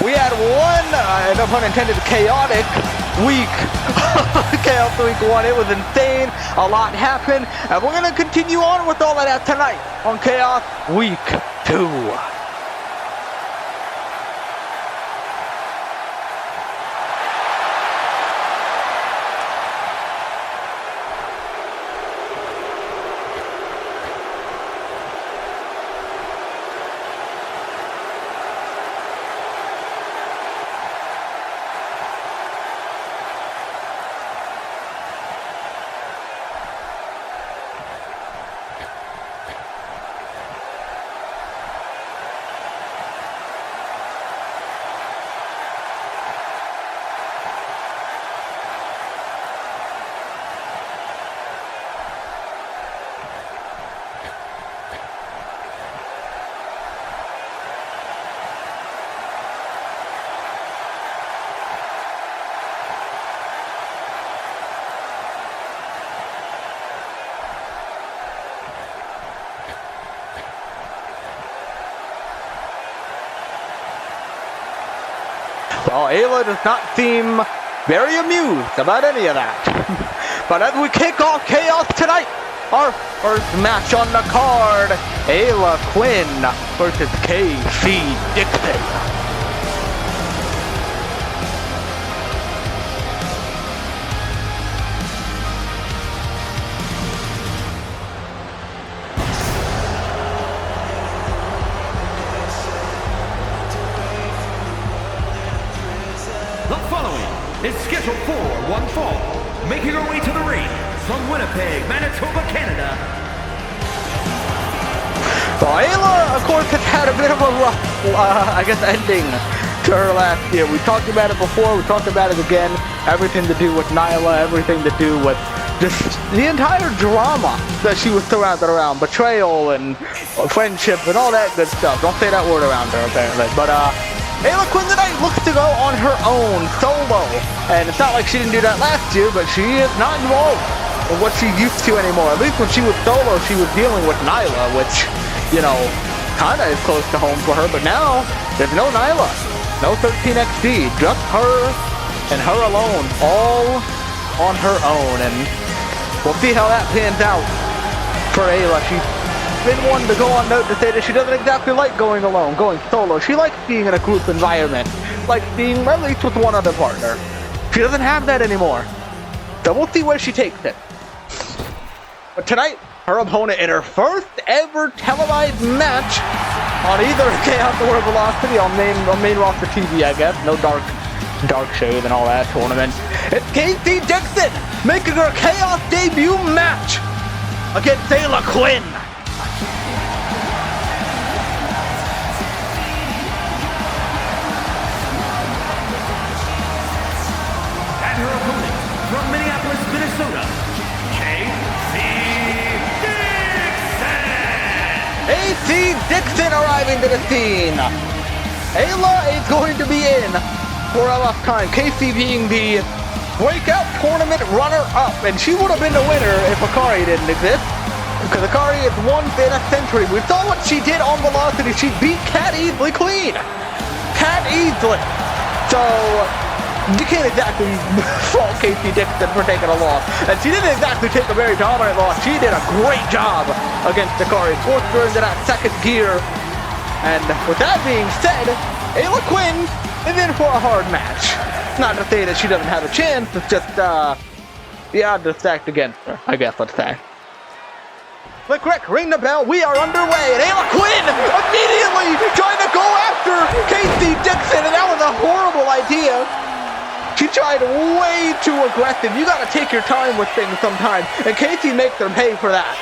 We had one, no pun intended, chaotic week. Chaos Week 1. It was insane. A lot happened. And we're going to continue on with all of that tonight on Chaos Week 2. Well, Ayla does not seem very amused about any of that. But as we kick off Chaos tonight, our first match on the card, Ayla Quinn versus KC Dixon. Is scheduled for one fall, making her way to the ring from Winnipeg, Manitoba, Canada. Well, Ayla, of course, has had a bit of a rough, ending to her last year. We talked about it before, we talked about it again. Everything to do with Nyla, everything to do with just the entire drama that she was surrounded around. Betrayal and friendship and all that good stuff. Don't say that word around her, apparently. But, Ayla Quinn tonight looks to go on her own, solo. And it's not like she didn't do that last year, but she is not involved in what she used to anymore. At least when she was solo, she was dealing with Nyla, which, you know, kind of is close to home for her. But now, there's no Nyla, no 13XD, just her and her alone, all on her own. And we'll see how that pans out for Ayla. She's been one to go on note to say that she doesn't exactly like going alone, going solo. She likes being in a group environment, like being at least with one other partner. She doesn't have that anymore. So we'll see where she takes it. But tonight, her opponent in her first ever televised match on either Chaos or Velocity on main roster TV, I guess. No dark shade and all that tournament. It's KC Dixon making her Chaos debut match against Ayla Quinn. From Minneapolis, Minnesota, KC Dixon! KC Dixon arriving to the scene. Ayla is going to be in for a rough time. KC being the breakout tournament runner-up, and she would have been the winner if Akari didn't exist. Because Akari is once in a century. We saw what she did on Velocity. She beat Cat easily clean. Cat easily. So you can't exactly fault KC Dixon for taking a loss. And she didn't exactly take a very dominant loss. She did a great job against Akari. Forced her into that second gear. And with that being said, Ayla Quinn is in for a hard match. Not to say that she doesn't have a chance, it's just, the odds are stacked against her, I guess, let's say. Click, ring the bell, we are underway, and Ayla Quinn immediately trying to go after KC Dixon, and that was a horrible idea. She tried way too aggressive. You gotta take your time with things sometimes, and KC makes her pay for that.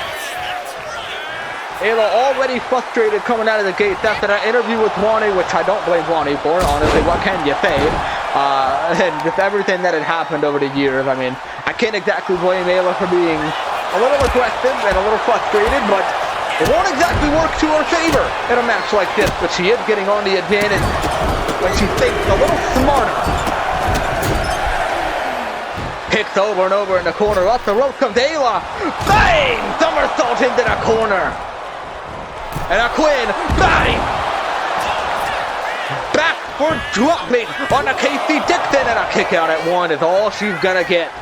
Ayla already frustrated coming out of the gates after that interview with Wani, which I don't blame Wani for, honestly, what can you say? And with everything that had happened over the years, I mean, I can't exactly blame Ayla for being a little aggressive and a little frustrated, but it won't exactly work to her favor in a match like this, but she is getting on the advantage when she thinks a little smarter. Kicks over and over in the corner, up the rope comes Ayla, bang! Somersault into the corner. And a Quinn, bang! Back for dropping on a Casey Dixon, and a kick out at 1 is all she's gonna get.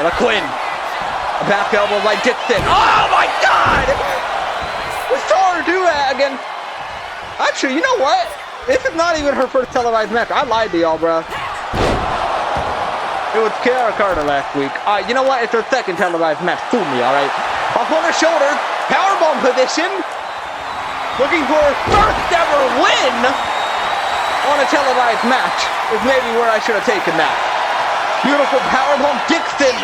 And a Quinn. A back elbow by Dixon. Oh my God! We saw her do that again. Actually, you know what? This is not even her first televised match. I lied to y'all, bro. It was Kiara Carter last week. You know what? It's her second televised match. Fool me, alright? Off on her shoulders. Powerbomb position. Looking for her first ever win on a televised match. Is maybe where I should have taken that. Beautiful powerbomb. Dixon.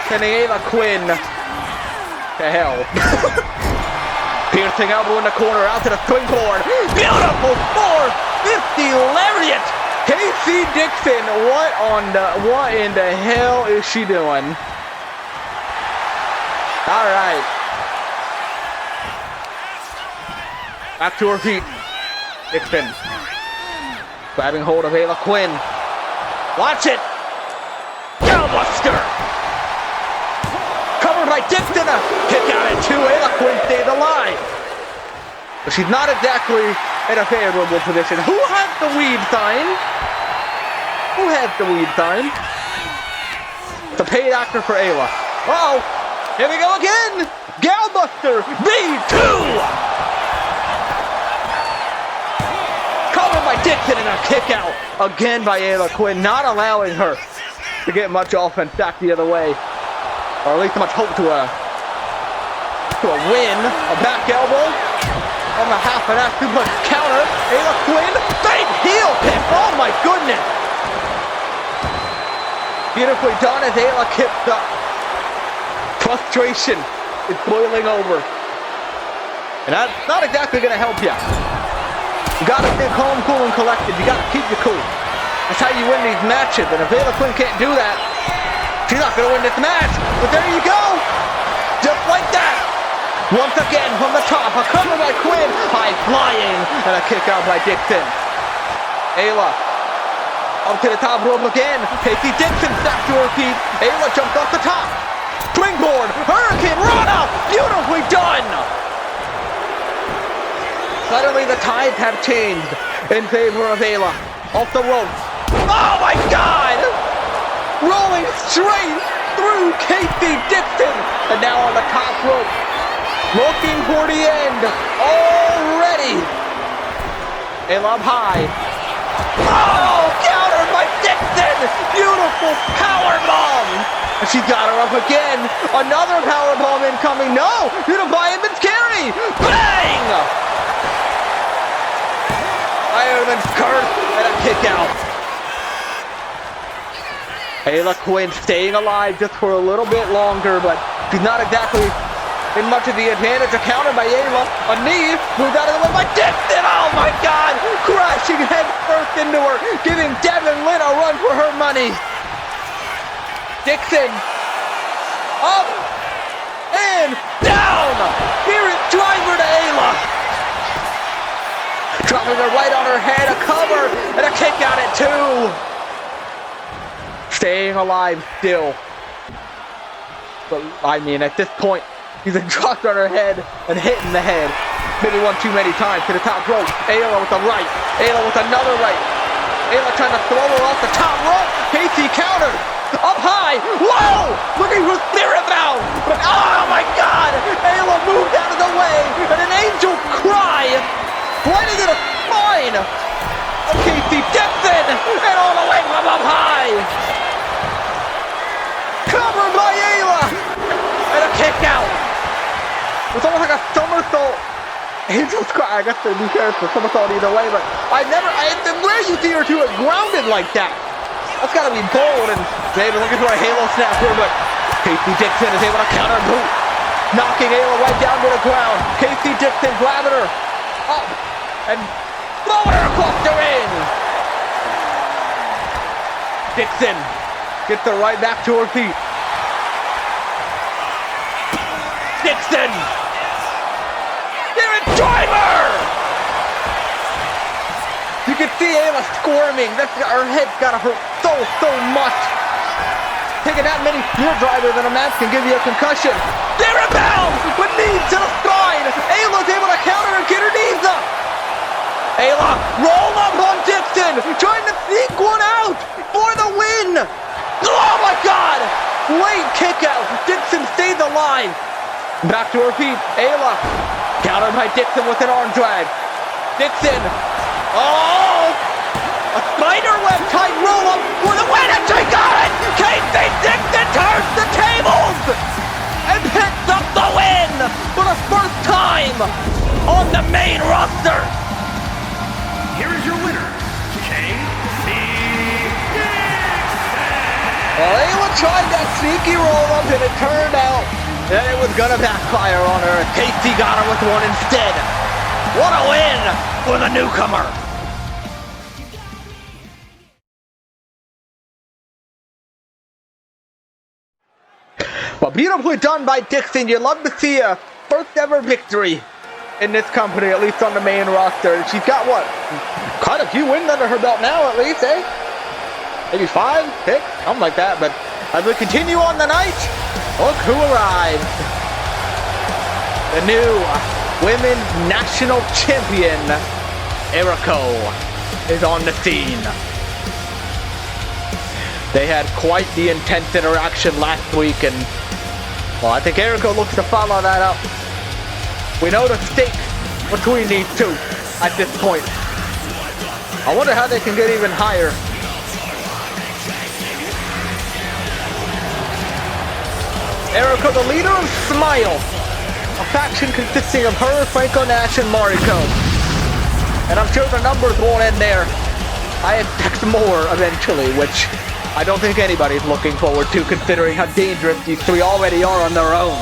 Sending Ava Quinn to hell. Piercing elbow in the corner. Out to the springboard. Beautiful 450 lariat. Casey Dixon, what in the hell is she doing? All right. Back to her feet. Dixon. Grabbing hold of Ayla Quinn. Watch it. Buster. Covered by Dixon. A kick out at 2. Ayla Quinn stays alive. But she's not exactly in a favorable position. Who has the weed sign? Who has the weed sign? The paid actor for Ayla. Uh-oh. Here we go again. Galbuster V2. Covered by Dixon and a kick out again by Ayla Quinn, not allowing her to get much offense back the other way. Or at least much hope to a win. A back elbow. On the half of that suplex counter. Ayla Quinn. Big heel kick. Oh my goodness. Beautifully done as Ayla kicks up. Frustration is boiling over. And that's not exactly going to help you. You got to stay calm, cool, and collected. You got to keep your cool. That's how you win these matches. And if Ayla Quinn can't do that, she's not going to win this match. But there you go. Just like that. Once again from the top. A cover by Quinn. High flying. And a kick out by Dixon. Ayla. Up to the top rope again. Casey Dixon back to her feet. Ayla jumped off the top. Springboard. Hurricane Rana. Beautifully done. Suddenly the tides have changed in favor of Ayla. Off the rope. Oh my God. Rolling straight through Casey Dixon. And now on the top rope. Looking for the end. Already. Ayla up high. Oh, countered by Dixon! Beautiful powerbomb! And she got her up again. Another powerbomb incoming. No! Unifiable carry! Bang! Ironman's curse and a kick out. Ayla Quinn staying alive just for a little bit longer, but she's not exactly in much of the advantage. A counter by Ayla. A knee moved out of the way by Dixon. Oh my God! Crashing head first into her, giving Devin Lynn a run for her money. Dixon. Up. And down. Spirit driver to Ayla. Dropping her right on her head. A cover and a kick out at 2. Staying alive still. But I mean, at this point, she's been dropped on her head and hit in the head. Maybe one too many times to the top rope. Ayla with the right. Ayla with another right. Ayla trying to throw her off the top rope. Casey countered. Up high. Whoa! Looking for spirit bound. But oh my God! Ayla moved out of the way. And an angel cry. Right into the spine of Casey Dixon. And all the way from up high. Covered by Ayla. And a kick out. It's almost like a somersault. Angel's cry. I guess they do care for somersault either way, but it's rare you see her do it grounded like that. That's gotta be bold, and David looking for a halo snapper, but Casey Dixon is able to counter boot. Knocking Ayla right down to the ground. Casey Dixon grabbing her up and throwing her across the ring. Dixon gets her right back to her feet. Dixon! Spirit driver! You can see Ayla squirming. Her head's gotta hurt so much. Taking that many spirit drivers in a match can give you a concussion. Spirit bound with knees to the spine. Ayla's able to counter and get her knees up. Ayla, roll Late kick out. Dixon stays alive. Back to her feet. Ayla. Countered by Dixon with an arm drag. Dixon. Oh! A spider web tight roll up for the win, and she got it! Casey Dixon turns the tables and picks up the win for the first time on the main roster. Here is your winner, Casey Dixon. Well, Ayla tried that sneaky roll up, and it turned out that it was gonna backfire on her. Casey got her with one instead. What a win for the newcomer. But beautifully done by Dixon. You love to see a first ever victory in this company, at least on the main roster. She's got what? Quite a few wins under her belt now, at least, eh? Maybe 5, 6, something like that. But as we continue on the night, look who arrived. The new Women's National Champion, Erico, is on the scene. They had quite the intense interaction last week, and well, I think Erico looks to follow that up. We know the stakes between these two at this point. I wonder how they can get even higher. Erico, the leader of Smile, a faction consisting of her, Franco Nash, and Mariko. And I'm sure the numbers won't end there. I expect more eventually, which I don't think anybody's looking forward to, considering how dangerous these three already are on their own.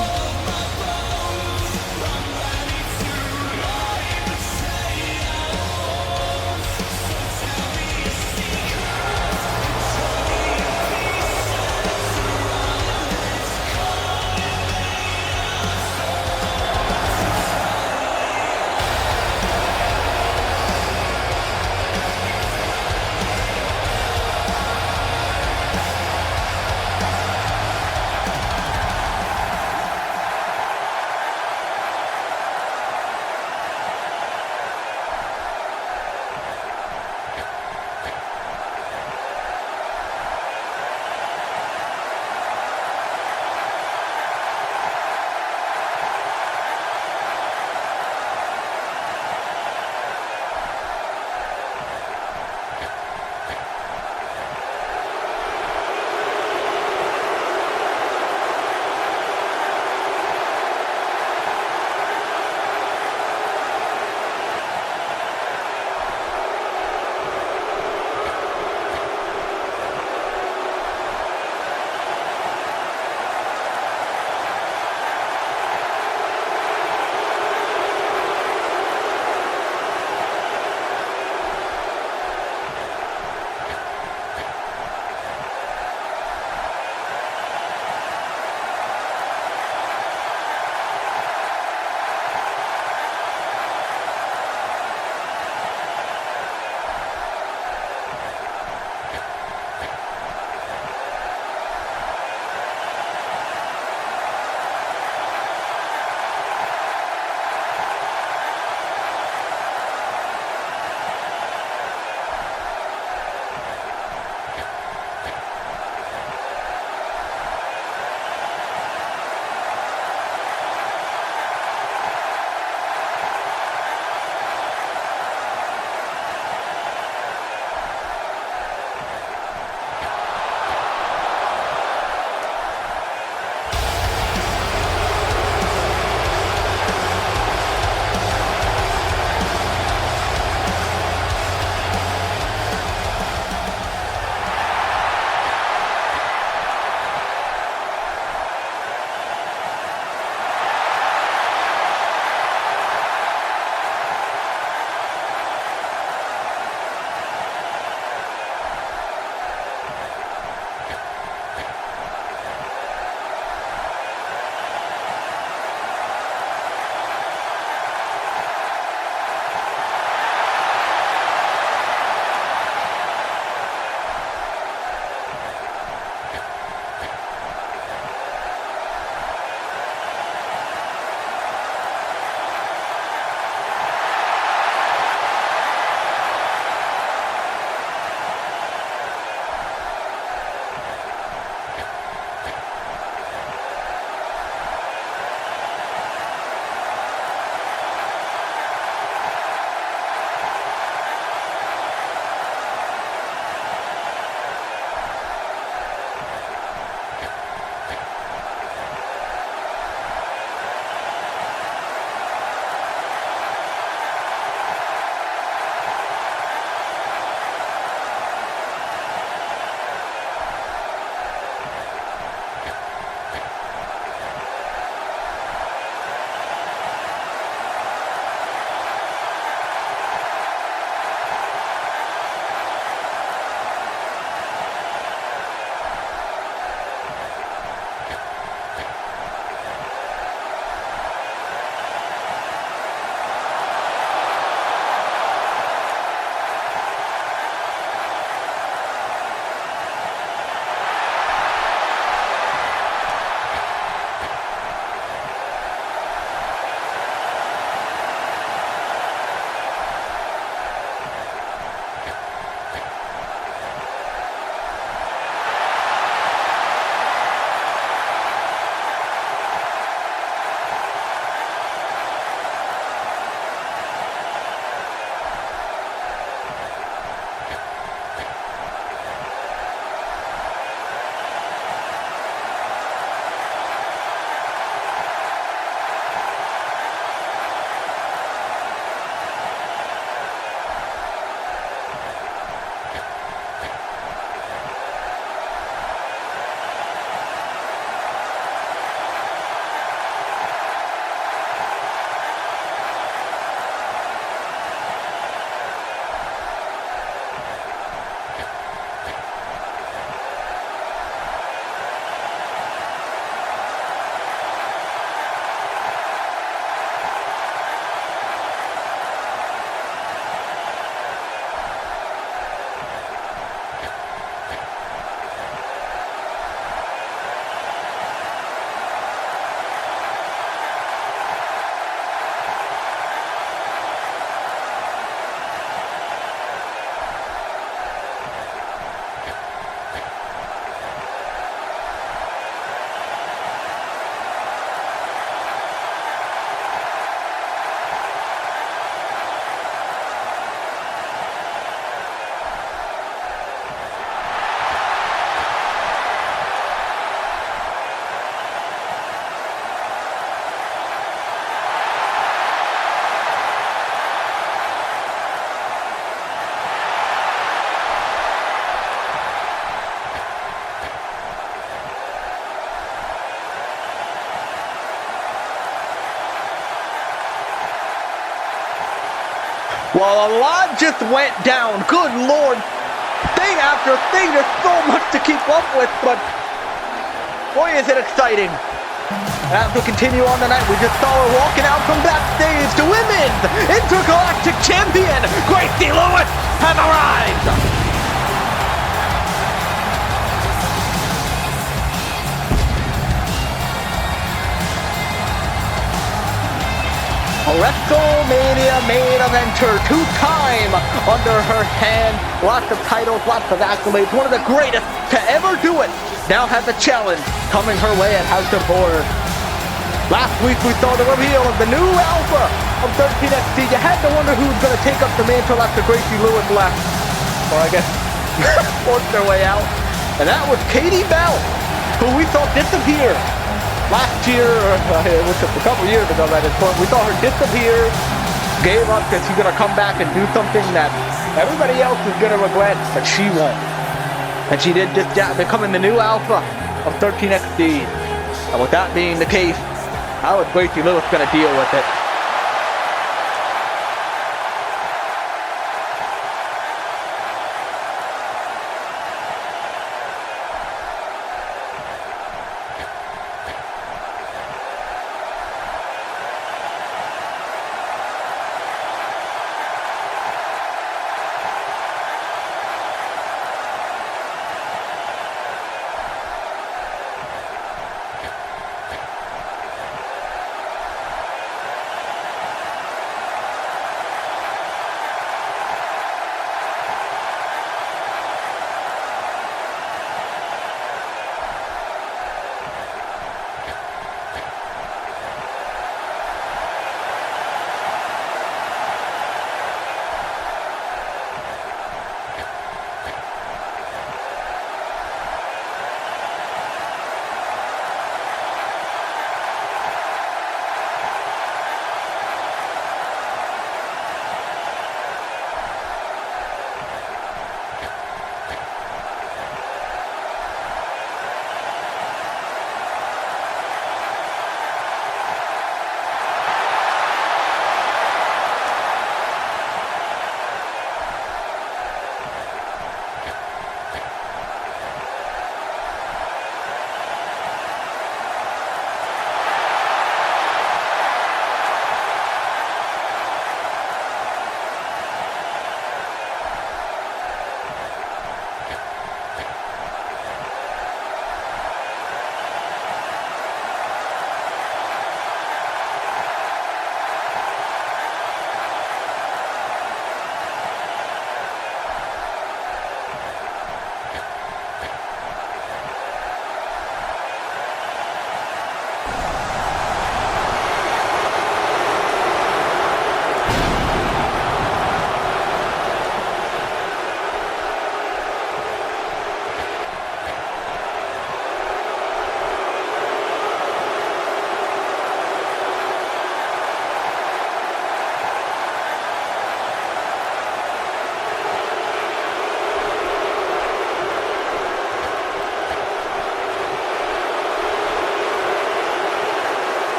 Well, a lot just went down. Good Lord. Thing after thing. There's so much to keep up with, but boy, is it exciting. As we continue on tonight, we just saw her walking out from backstage to Women's Intergalactic Champion, Gracie Lewis, has arrived. A WrestleMania main eventer, two-time under her hand, lots of titles, lots of accolades, one of the greatest to ever do it. Now has a challenge coming her way at House of Horror. Last week we saw the reveal of the new Alpha of 13XT. You had to wonder who was going to take up the mantle after Gracie Lewis left, or I guess forced their way out. And that was Katie Bell, who we saw disappear. Last year, it was just a couple years ago by this point, we saw her disappear, gave up that she's going to come back and do something that everybody else is going to regret, but she won't. And she did just that, becoming the new Alpha of 13XT. And with that being the case, how is Gracie Lewis going to deal with it?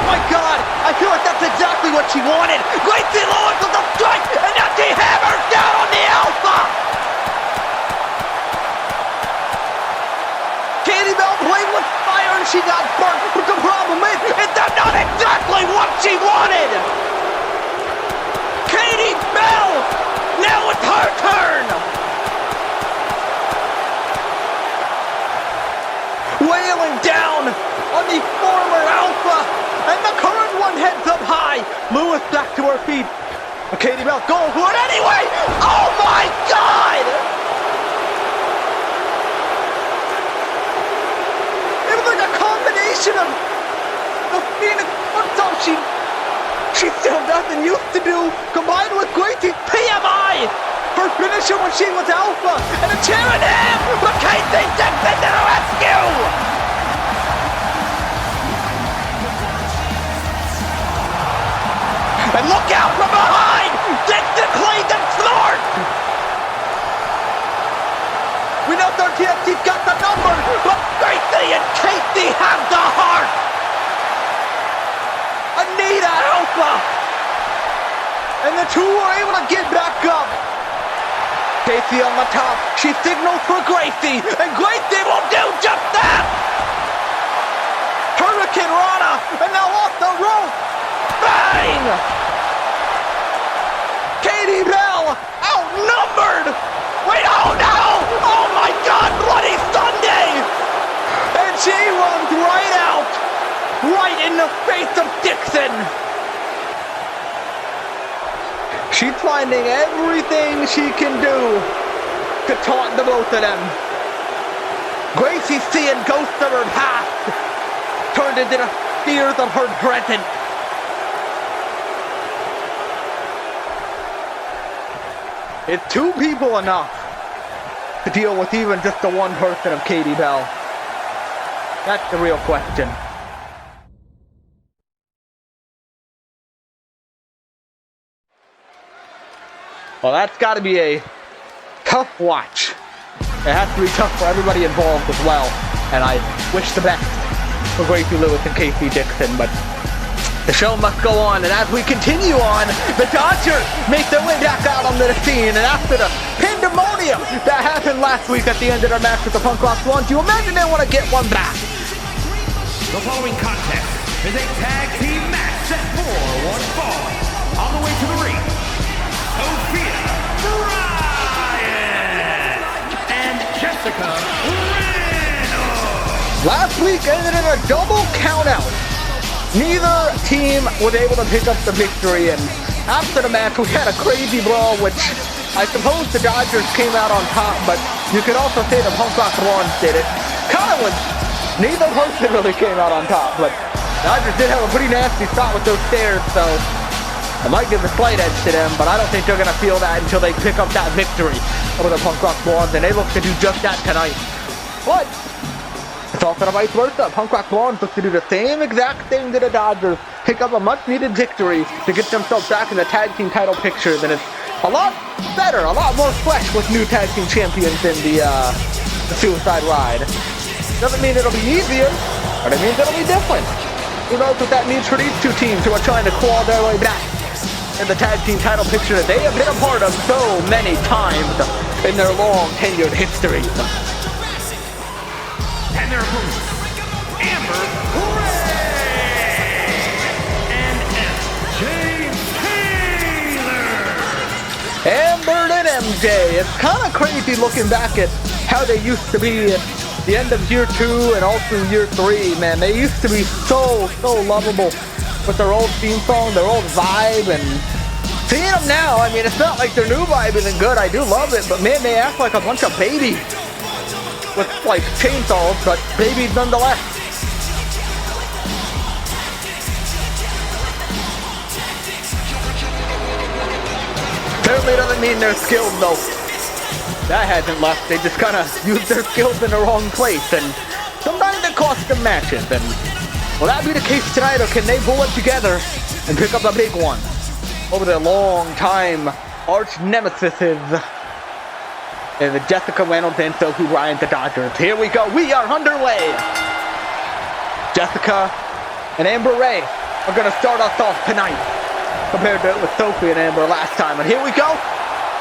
my God! I feel like that's exactly what she wanted. Gracie Lewis with the strike, and now she hammers down on the Alpha. Katie Bell played with fire and she got burnt, but the problem is that's not exactly what she wanted. Katie Bell, now it's her turn. Wailing down on the former Alpha, and the current one heads up high. Lewis back to her feet. Katie Bell going for it anyway. Oh my God! It was like a combination of the Phoenix foot she still nothing used to do, combined with Gracie's PMI. Her finisher when she was Alpha, and a chair in half, but Casey steps into the rescue! And look out from behind! Dixon cleans and snorts! We know 13XT's got the number, but Gracie and Casey have the heart! Anita Alpha! And the two were able to get back up. Casey on the top, she signals for Gracie, and Gracie will do just that! Hurricane Rana, and now off the rope! Bang! Katie Bell, outnumbered! Wait, oh no! Oh my God, Bloody Sunday! And she runs right out, right in the face of Dixon! She's finding everything she can do to taunt the both of them. Gracie's seeing ghosts of her past turned into the fears of her present. Is two people enough to deal with even just the one person of Katie Bell? That's the real question. Well, that's got to be a tough watch. It has to be tough for everybody involved as well. And I wish the best for Gracie Lewis and Casey Dixon, but the show must go on. And as we continue on, the Dodgers make their way back out onto the scene. And after the pandemonium that happened last week at the end of their match with the Punk Rock Swans, you imagine they want to get one back. The following contest is a tag team match set for one fall. On the way to the ring, Sophia Bryan and Jessica Reynolds. Last week ended in a double countout. Neither team was able to pick up the victory, and after the match we had a crazy brawl, which I suppose the Dodgers came out on top, but you could also say the Punk Rock Swans did it. Kind of was, neither person really came out on top, but the Dodgers did have a pretty nasty spot with those stairs, so I might give a slight edge to them, but I don't think they're going to feel that until they pick up that victory over the Punk Rock Swans, and they look to do just that tonight. But it's also the vice versa. Punk Rock Swans look to do the same exact thing to the Dodgers, pick up a much-needed victory to get themselves back in the tag team title picture. Then it's a lot better, a lot more fresh with new tag team champions in the Suicide Ride. Doesn't mean it'll be easier, but it means it'll be different. Who knows what that means for these two teams who are trying to claw their way back in the tag team title picture that they have been a part of so many times in their long tenured history. And their opponents, Amber Ray and MJ Taylor. Amber and MJ. It's kind of crazy looking back at how they used to be at the end of year 2 and also year 3. Man, they used to be so lovable with their old theme song, their old vibe, and seeing them now, I mean, it's not like their new vibe isn't good. I do love it, but man, they act like a bunch of babies with like chainsaws, but babies nonetheless. Certainly doesn't mean they're skilled though. That hasn't left. They just kind of use their skills in the wrong place, and sometimes it costs them matches. And will that be the case tonight, or can they pull it together and pick up a big one over their long-time arch nemesis, and Jessica Reynolds and Sophie Bryan, the Dodgers? Here we go. We are underway. Jessica and Amber Ray are going to start us off tonight compared to with Sophie and Amber last time. And here we go.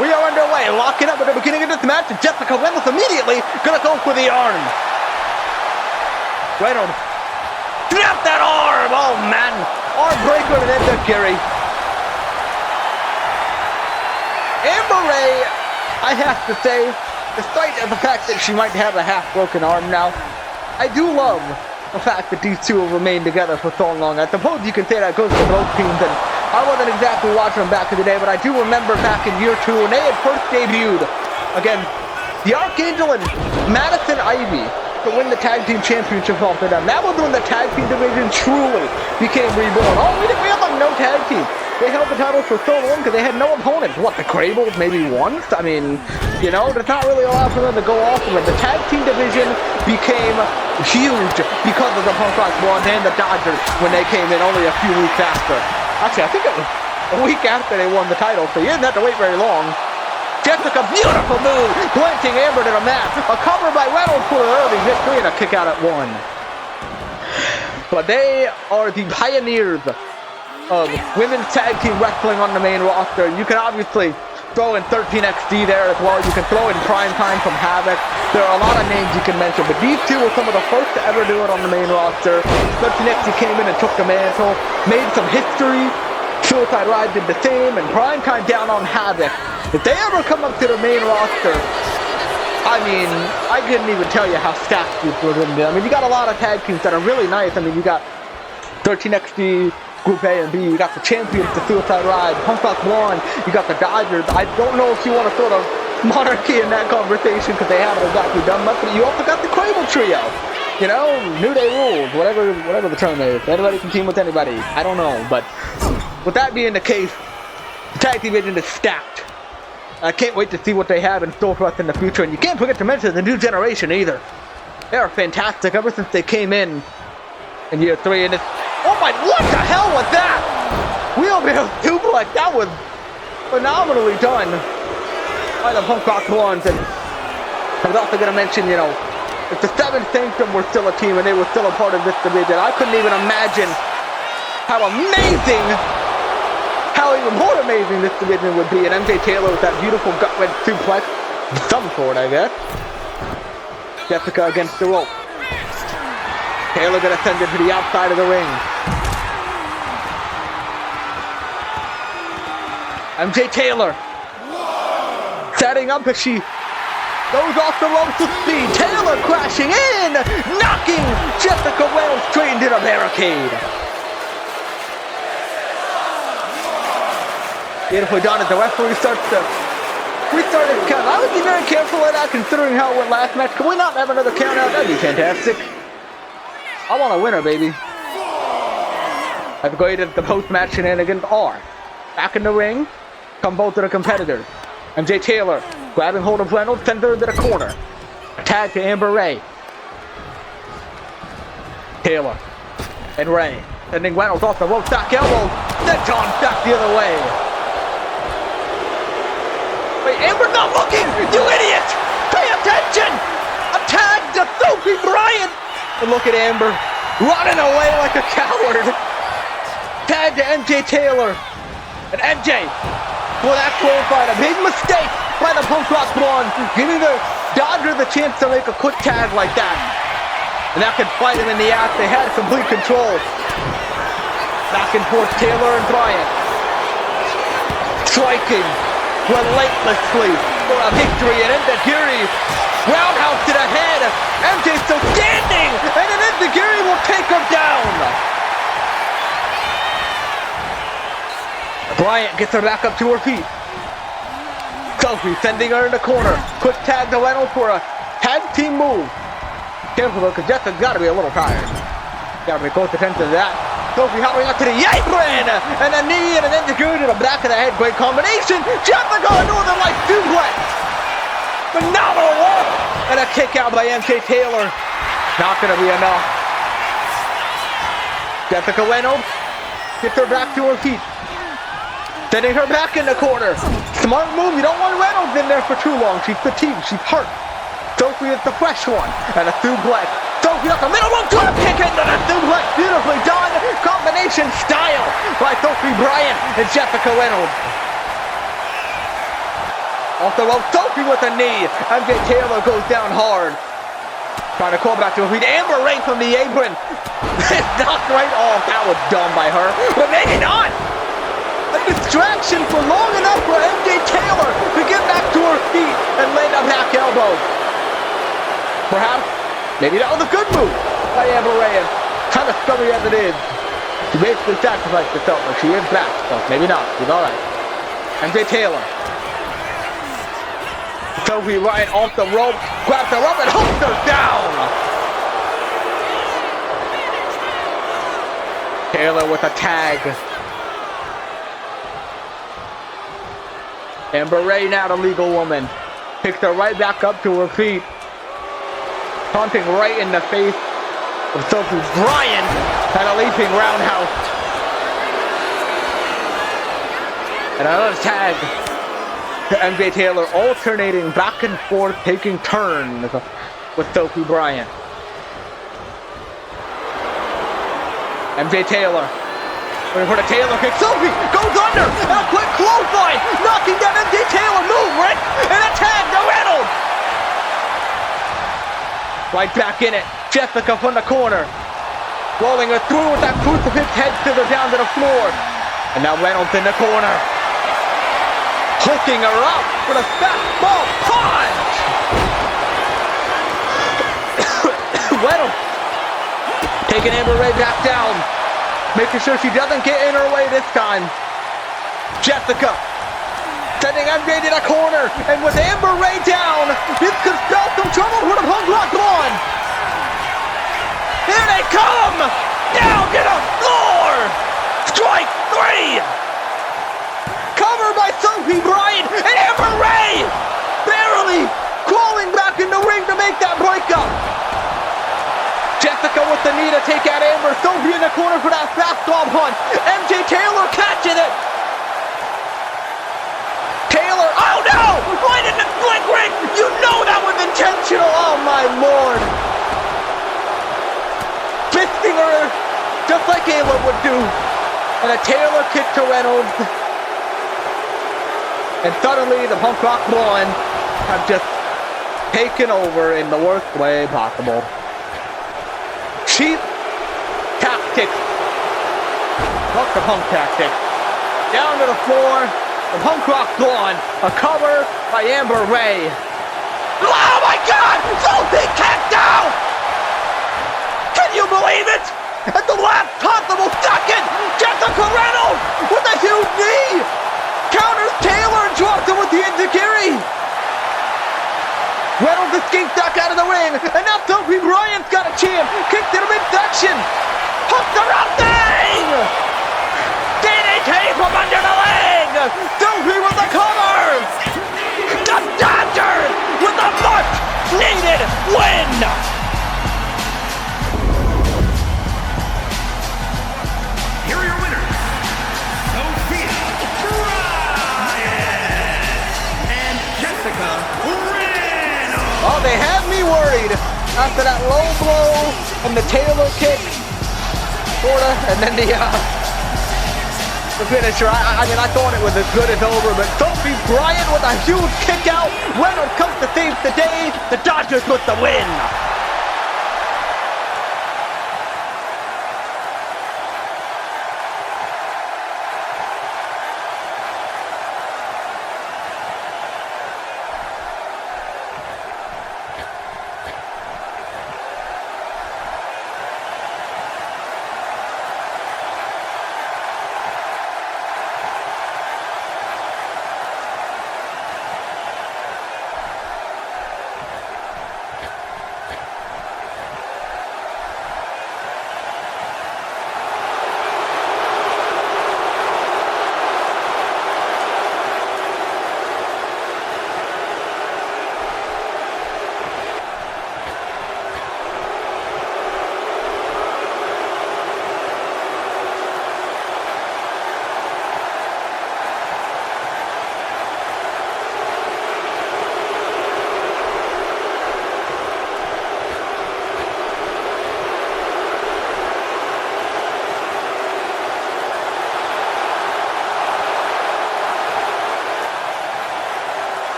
We are underway, locking up at the beginning of this match. And Jessica Reynolds immediately going to go for the arm. Reynolds, snap that arm. Oh, man. Arm breaker and then Gary. Amber Ray, I have to say, despite the fact that she might have a half-broken arm now, I do love the fact that these two have remained together for so long. I suppose you can say that goes for both teams, and I wasn't exactly watching them back in the day, but I do remember back in year 2 when they had first debuted against the Archangel and Madison Ivy to win the tag team championship off of them. That was when the tag team division truly became reborn. Oh, we have like no tag team. They held the titles for so long because they had no opponents. What, the Crables maybe once? I mean, you know, there's not really a lot for them to go off of it. The tag team division became huge because of the Punk Rock Blondes and the Dodgers when they came in only a few weeks after. Actually, I think it was a week after they won the title, so you didn't have to wait very long. Jessica, beautiful move, planting Amber to the mat. A cover by Reynolds for an early victory and a kick out at 1. But they are the pioneers of women's tag team wrestling on the main roster. You can obviously throw in 13XD there as well. You can throw in Primetime from Havoc. There are a lot of names you can mention, but these two were some of the first to ever do it on the main roster. 13XD came in and took the mantle, made some history. Suicide Ride did the same, and Primetime down on Havoc. If they ever come up to the main roster, I mean, I couldn't even tell you how stacked these were going to be. I mean, you got a lot of tag teams that are really nice. I mean, you got 13XD, Group A and B, you got the champions, the Suicide Ride, Punk Rock Blonde, you got the Dodgers. I don't know if you want to sort of monarchy in that conversation because they haven't exactly done much, but you also got the Crable Trio. You know, New Day rules, whatever the term is. Anybody can team with anybody. I don't know, but with that being the case, the tag division is stacked. I can't wait to see what they have in store for us in the future, and you can't forget to mention the new generation either. They are fantastic ever since they came in year 3, and it's, oh my, what the hell was that? Wheelbarrow suplex, that was phenomenally done by the Punk Rock Blondes. And I was also going to mention, you know, if the Seventh Sanctum were still a team and they were still a part of this division, I couldn't even imagine how amazing, how even more amazing this division would be. And MJ Taylor with that beautiful gut-wrench suplex, some sort, I guess. Jessica against the rope. Taylor gonna send it to the outside of the ring. MJ Taylor setting up as she goes off the ropes with speed. Taylor crashing in, knocking Jessica Reynolds straight into the barricade. Beautifully done as the referee starts to restart his count. I would be very careful of that considering how it went last match. Can we not have another count out? That'd be fantastic. I want a winner, baby. As great as the post-match shenanigans are. Back in the ring, come both of the competitors. MJ Taylor grabbing hold of Reynolds, sends her into the corner. Tag to Amber Ray. Taylor and Ray sending Reynolds off the rope, back elbow. Then John back the other way. Wait, Amber's not looking! You idiot! Pay attention! A tag to Sophie Bryant! And look at Amber running away like a coward. Tag to MJ Taylor. And MJ, well, that qualified a big mistake by the Punk Rock Blondes, giving the Dodgers the chance to make a quick tag like that. And that could fight him in the ass. They had complete control. Back and forth, Taylor and Bryant. Striking relentlessly for a victory, and Enziguri roundhouse to the head. MJ still standing, and then Enziguri will take her down. Bryant gets her back up to her feet. Sophie sending her in the corner. Quick tag to Reynolds for a tag team move. Careful though, because Jessica's got to be a little tired. Got to pay close attention to that. Sophie hopping up to the apron, and a knee and an Enziguri to the back of the head. Great combination. Jessica Northern Light suplex. Phenomenal work, and a kick out by MJ Taylor. Not going to be enough. Jessica Reynolds gets her back to her feet. Sending her back in the corner. Smart move. You don't want Reynolds in there for too long. She's fatigued. She's hurt. Sophie is the fresh one. And a suplex. Sophie up the middle rope. Drop kick into the suplex. Beautifully done. Combination stop. and Jessica Reynolds. Off the rope, Sophie with a knee. MJ Taylor goes down hard. Trying to call back to her feet. Amber Ray from the apron. It's knocked right off. That was dumb by her, but maybe not. A distraction for long enough for MJ Taylor to get back to her feet and land a back elbow. Perhaps, maybe that was a good move by Amber Ray. Kind of scummy as it is. She basically sacrificed herself, but she is back. So maybe not. She's alright. MJ Taylor. Sophie Ryan off the rope, grabs her up and holds her down. Taylor with a tag. Amber Ray, now the legal woman, picks her right back up to her feet, taunting right in the face of Sophie Bryan and a leaping roundhouse. And another tag. MJ Taylor alternating back and forth, taking turns with Sophie Bryan. MJ Taylor, waiting for the Taylor kick. Sophie goes under, and a quick clothesline, knocking down MJ Taylor. Move, Rick, and a tag to Reynolds. Right back in it. Jessica from the corner, rolling her through with that crucifix head scissor down to the floor. And now Reynolds in the corner, hooking her up with a fastball punch. Reynolds taking Amber Ray back down, making sure she doesn't get in her way this time. Jessica sending MJ to the corner, and with Amber Ray down, this could spell some trouble for the Punk Rock Blonde. Here they come! Down to the floor! Strike 3! Covered by Sophie Bryan, and Amber Ray barely crawling back in the ring to make that breakup. Jessica with the knee to take out Amber. Sophie in the corner for that fastball punch. MJ Taylor catching it. Taylor, oh no! Right in the split ring! You know that was intentional! Oh my lord! Fisting her just like Ayla would do. And a Taylor kick to Reynolds. And suddenly the Punk Rock Blonde have just taken over in the worst way possible. Cheap tactics. Fuck the Punk tactics. Down to the floor. The Punk Rock Blonde. A cover by Amber Ray. Oh my God! Sophie kicked out! Can you believe it? At the last possible second, Jessica Reynolds with a huge knee counters Taylor and drops him with the enziguri. Reynolds escapes back out of the ring, and now Sophie Bryan's got a chance. Kick to the midsection. Hooks the round thing. DDT from under the leg. Sophie with the cover. The Dodgers with a much-needed win. Here are your winners, Sophie Bryan and Jessica Reynolds. Oh, they had me worried after that low blow from the Taylor kick, sorta, and then the finisher. I mean, I thought it was as good as over, but Sophie Bryan with a huge kick out. Reynolds comes to save the day. The Dodgers with the win.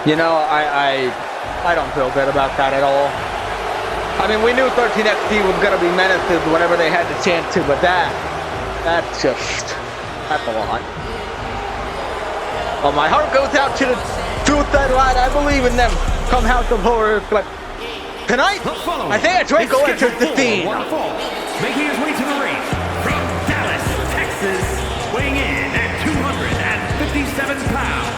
You know, I don't feel good about that at all. I mean, we knew 13XT was going to be menaced whenever they had the chance to, but that's a lot. Well, my heart goes out to the Suicide Line. I believe in them. Come House of Horrors, but tonight, I think Draco enters the scene. Making his way to the ring from Dallas, Texas, weighing in at 257 pounds,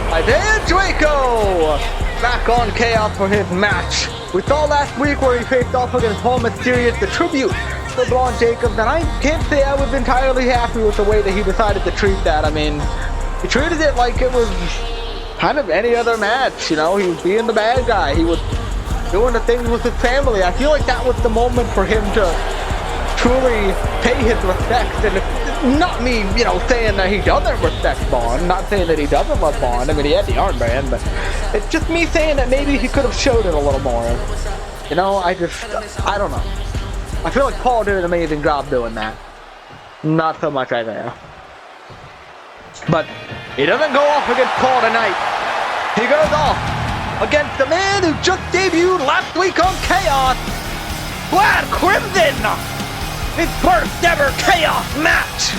Isaiah Draco back on Chaos for his match. We saw last week where he faced off against Paul Mysterious, the tribute for Braun Jacobs, and I can't say I was entirely happy with the way that he decided to treat that. I mean, he treated it like it was kind of any other match, you know. He was being the bad guy. He was doing the things with his family. I feel like that was the moment for him to truly pay his respect. And not me, you know, saying that he doesn't respect Braun, not saying that he doesn't love Braun. I mean, he had the armband, but it's just me saying that maybe he could have showed it a little more. You know, I don't know. I feel like Paul did an amazing job doing that. Not so much Isaiah. But he doesn't go off against Paul tonight. He goes off against the man who just debuted last week on Chaos, Brad Crimson. His first ever Chaos match.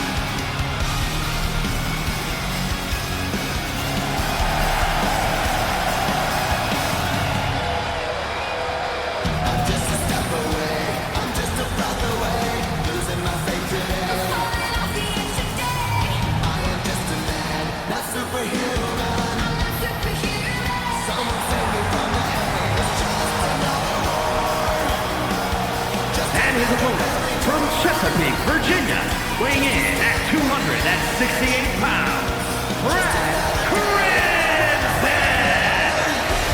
From Chesapeake, Virginia, weighing in at 268 pounds, Brad Crimson!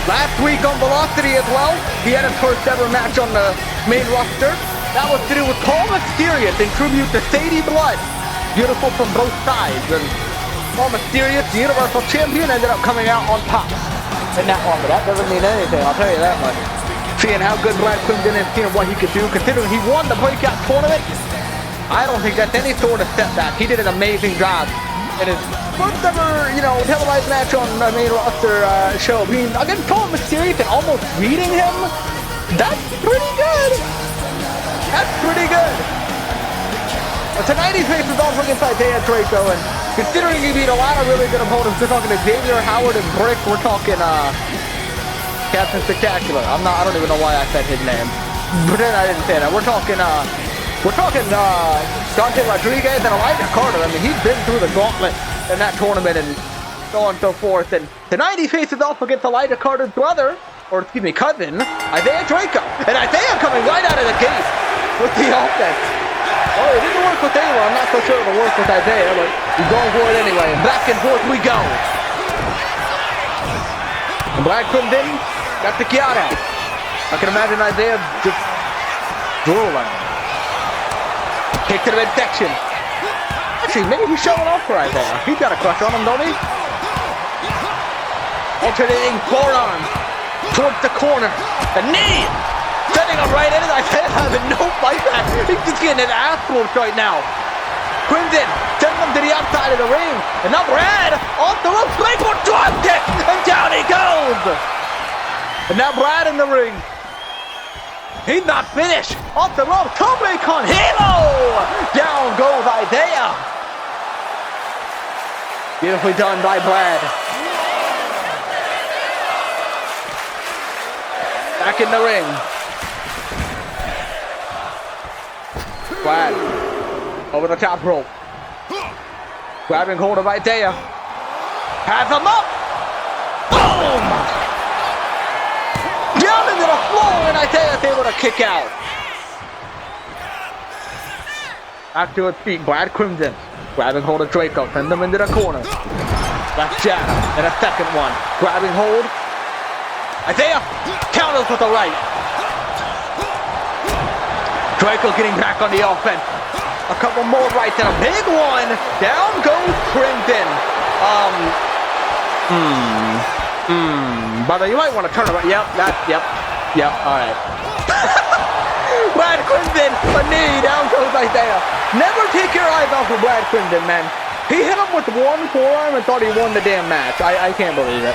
Last week on Velocity as well, he had his first ever match on the main roster. That was to do with Paul Mysterious in tribute to Sadie Blood. Beautiful from both sides. And Paul Mysterious, the Universal Champion, ended up coming out on top in that one, but that doesn't mean anything, I'll tell you that much. Seeing how good Brad Crimson is, seeing what he could do, considering he won the breakout tournament, I don't think that's any sort of setback. He did an amazing job in his first ever, you know, televised match on the main roster show. Being against Paul Mysterious and almost beating him, that's pretty good. That's pretty good. Well, tonight he faces off against Isaiah Draco, and considering he beat a lot of really good opponents, we're talking to Xavier Howard and Brick, we're talking, Captain Spectacular. I don't even know why I said his name. But then I didn't say that. We're talking Dante Rodriguez and Elijah Carter. I mean, he's been through the gauntlet in that tournament and so on and so forth. And tonight he faces off against Elijah Carter's brother, or excuse me, cousin, Isaiah Draco. And Isaiah coming right out of the gate with the offense. Oh, it didn't work with Taylor. I'm not so sure it'll work with Isaiah, but he's going for it anyway. And back and forth we go. And Brad Crimson got the key out. I can imagine Isaiah just drooling. Kick to the midsection. Actually, maybe he's showing off for Isaiah. He's got a crush on him, don't he? Alternating forearm towards the corner. The knee! Setting him right in it. Isaiah having no fight back. He's just getting his ass whooped right now. Crimson sends him to the outside of the ring. And now Brad off the rope. Springboard drop kick. And down he goes. And now Brad in the ring. He's not finished. Off the rope. Tommy con hilo. Down goes Isaiah. Beautifully done by Brad. Back in the ring. Brad over the top rope. Grabbing hold of Isaiah. Has him up. Boom! Down into the floor, and Isaiah's able to kick out. Back to his feet, Brad Crimson. Grabbing hold of Draco, send him into the corner. Left jab, and a second one. Grabbing hold. Isaiah counters with the right. Draco getting back on the offense. A couple more rights and a big one. Down goes Crimson. Brother, you might want to turn around. Yep, all right. Brad Crimson, a knee, down goes Isaiah. Never take your eyes off of Brad Crimson, man. He hit him with one forearm and thought he won the damn match. I can't believe it.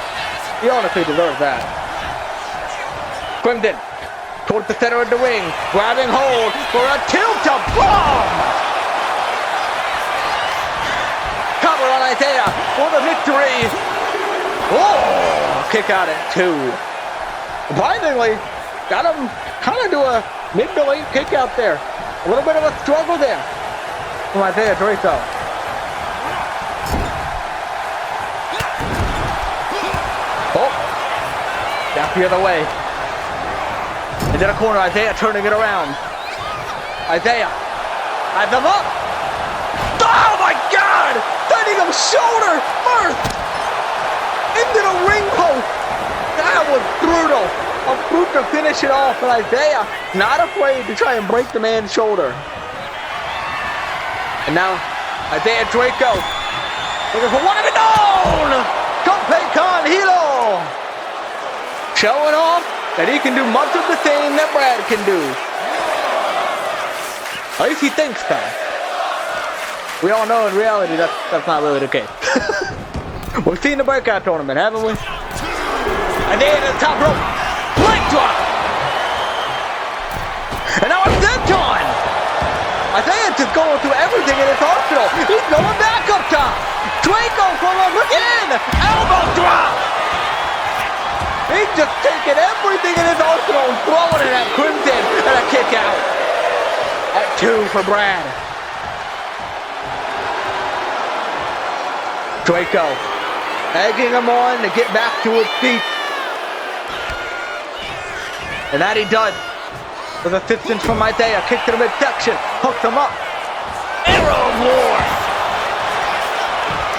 He honestly deserves that. Crimson towards the center of the ring, grabbing hold for a tilt-up bomb. Cover on Isaiah for the victory. Oh, kick out at 2. Surprisingly, got him kind of do a mid to late kick out there. A little bit of a struggle there from Isaiah Draco. Oh, back the other way. Into the corner, Isaiah turning it around. Isaiah has him up. Oh my God! Sending him shoulder first into the ring post. That was brutal. A brute to finish it off, but Isaiah not afraid to try and break the man's shoulder. And now Isaiah Draco looking for one of his own. Tope Con Hilo showing off that he can do much of the same that Brad can do. At least he thinks so. We all know in reality that's not really the case. We've seen the breakout tournament, haven't we? And then at the top rope, leg drop. And now it's senton. Isaiah's just going through everything in his arsenal. He's going back up top. Draco from him again. Elbow drop. He's just taking everything in his arsenal and throwing it at Crimson and a kick out. At 2 for Brad. Draco egging him on to get back to his feet. And that he does. With assistance from Isaiah. Kick to the midsection. Hooks him up. Arrow of War.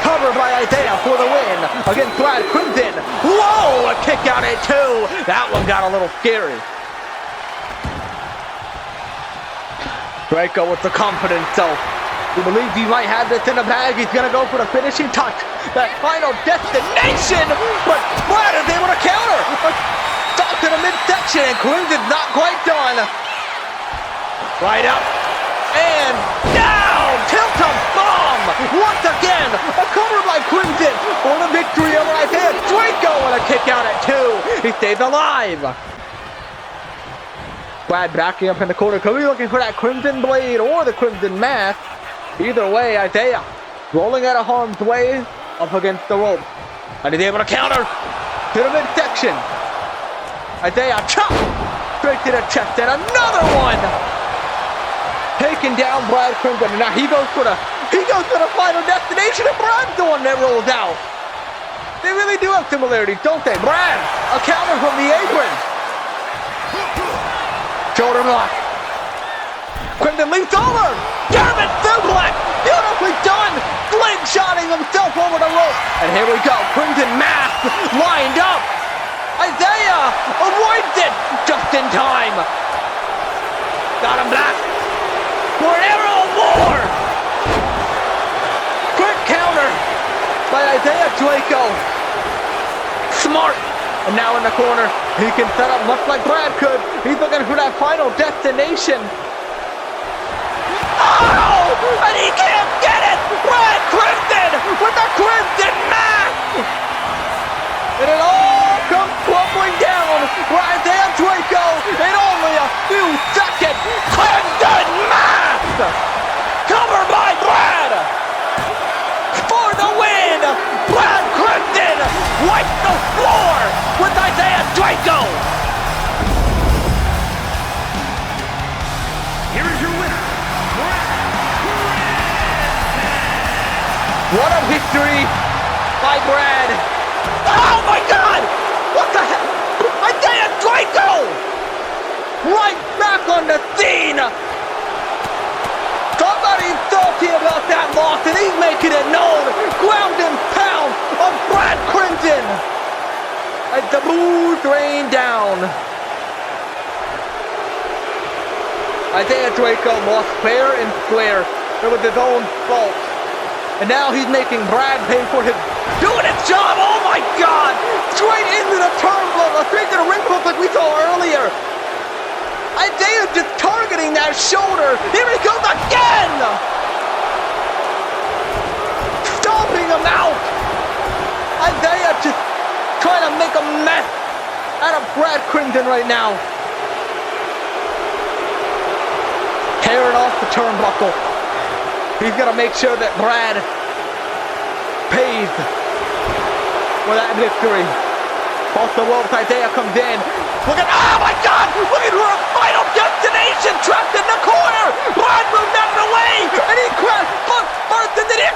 Covered by Isaiah for the win against Brad Crimson. Whoa! A kick out at 2. That one got a little scary. Draco with the confidence, so he believes he might have this in the bag. He's going to go for the finishing touch. That final destination. But Brad is able to counter. Stop to the midsection, and Crimson's not quite done. Right up. And down. Tilt-up bomb. Once again, a cover by Crimson for the victory over Isaiah Draco and a kick out at 2. He stays alive. Brad backing up in the corner. Could be looking for that Crimson Blade or the Crimson Mask. Either way, Isaiah rolling out of harm's way up against the rope. And he's able to counter to the midsection. Isaiah chop straight to the chest and another one. Taking down Brad Crimson. And now he goes for the final destination, and Brad's the one that rolls out. They really do have similarities, don't they? Brad, a counter from the apron. Shoulder block. Crimson leaps over. German suplex. Beautifully done. Slingshotting himself over the rope. And here we go. Crimson mask lined up. Isaiah avoids it just in time. Got him back for an arrow of war. Quick counter by Isaiah Draco. Smart. And now in the corner, he can set up much like Brad could. He's looking for that final destination. Oh! And he can't get it! Brad Crimson with the Crimson Mask! And it all comes crumbling down for Isaiah Draco in only a few seconds. Crimson Mask! Covered by Brad! For the win! Brad Crimson wipes the floor with Isaiah Draco! Here is your winner, Brad Crimson! What a victory by Brad! Oh my God! What the heck? Isaiah Draco! Right back on the scene! Somebody's salty about that loss, and he's making it known. Ground and pound of Brad Crimson as the blues rain down. Isaiah Draco lost fair and square. It was his own fault. And now he's making Brad pay for his doing his job. Oh my God! Straight into the turnbuckle, straight to the ring post like we saw earlier. Isaiah just targeting that shoulder. Here he goes again! helping him out. Isaiah just trying to make a mess out of Brad Crimson right now. Tearing off the turnbuckle. He's gonna make sure that Brad pays for that victory. Off the ropes, Isaiah comes in. Look at, oh my God! Look at her final destination, trapped in the corner! Brad moved out of the way, and he crashed first into the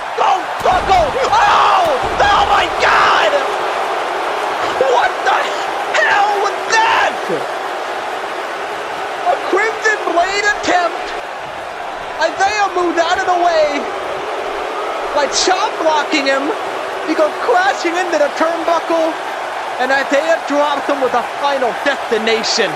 buckle! Oh my God! What the hell was that? A Crimson Blade attempt. Isaiah moved out of the way by chop blocking him. He goes crashing into the turnbuckle, and Isaiah drops him with a final destination.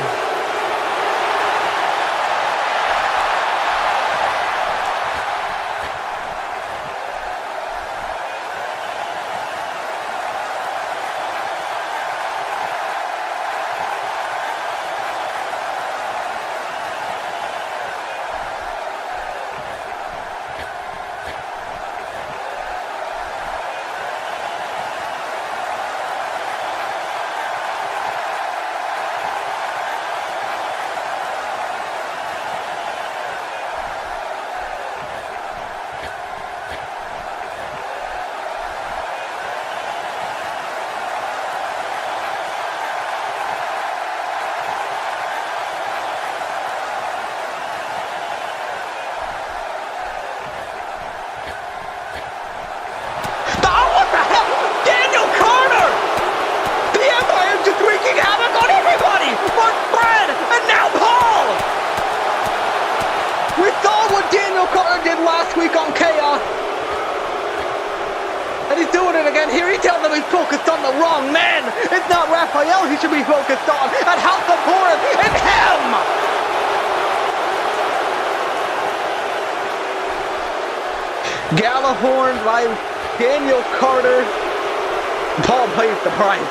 Last week on Chaos, and he's doing it again here. He tells him he's focused on the wrong man. It's not Raphael he should be focused on, and House of Horror and him. Gallahorn by Daniel Carter. Paul pays the price.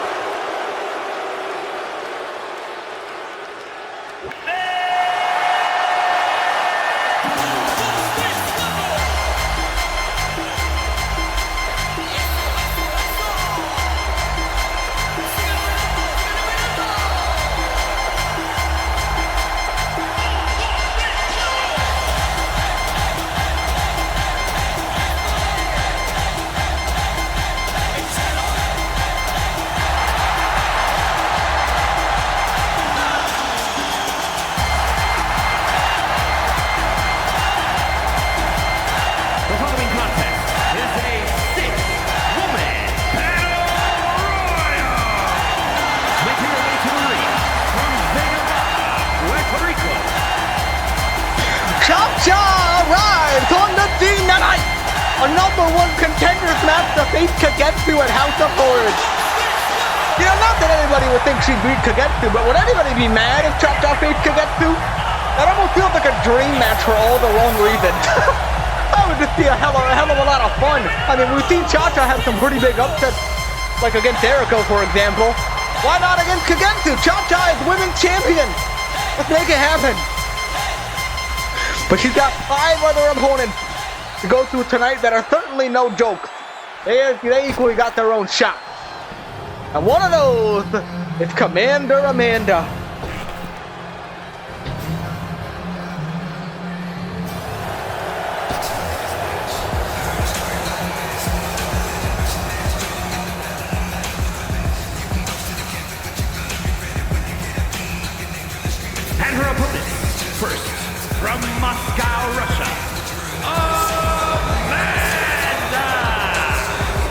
A number one contenders match to face Kagetsu at House of Horrors. You know, not that anybody would think she'd beat Kagetsu, but would anybody be mad if Cha-Cha faced Kagetsu? That almost feels like a dream match for all the wrong reasons. That would just be a hell of a lot of fun. I mean, we've seen Cha-Cha have some pretty big upsets, like against Erico, for example. Why not against Kagetsu? Cha-Cha is women's champion. Let's make it happen. But she's got 5 other opponents to go through tonight that are certainly no jokes. They equally got their own shot. And one of those is Commander Amanda. And her opponent, first, from Moscow, Russia,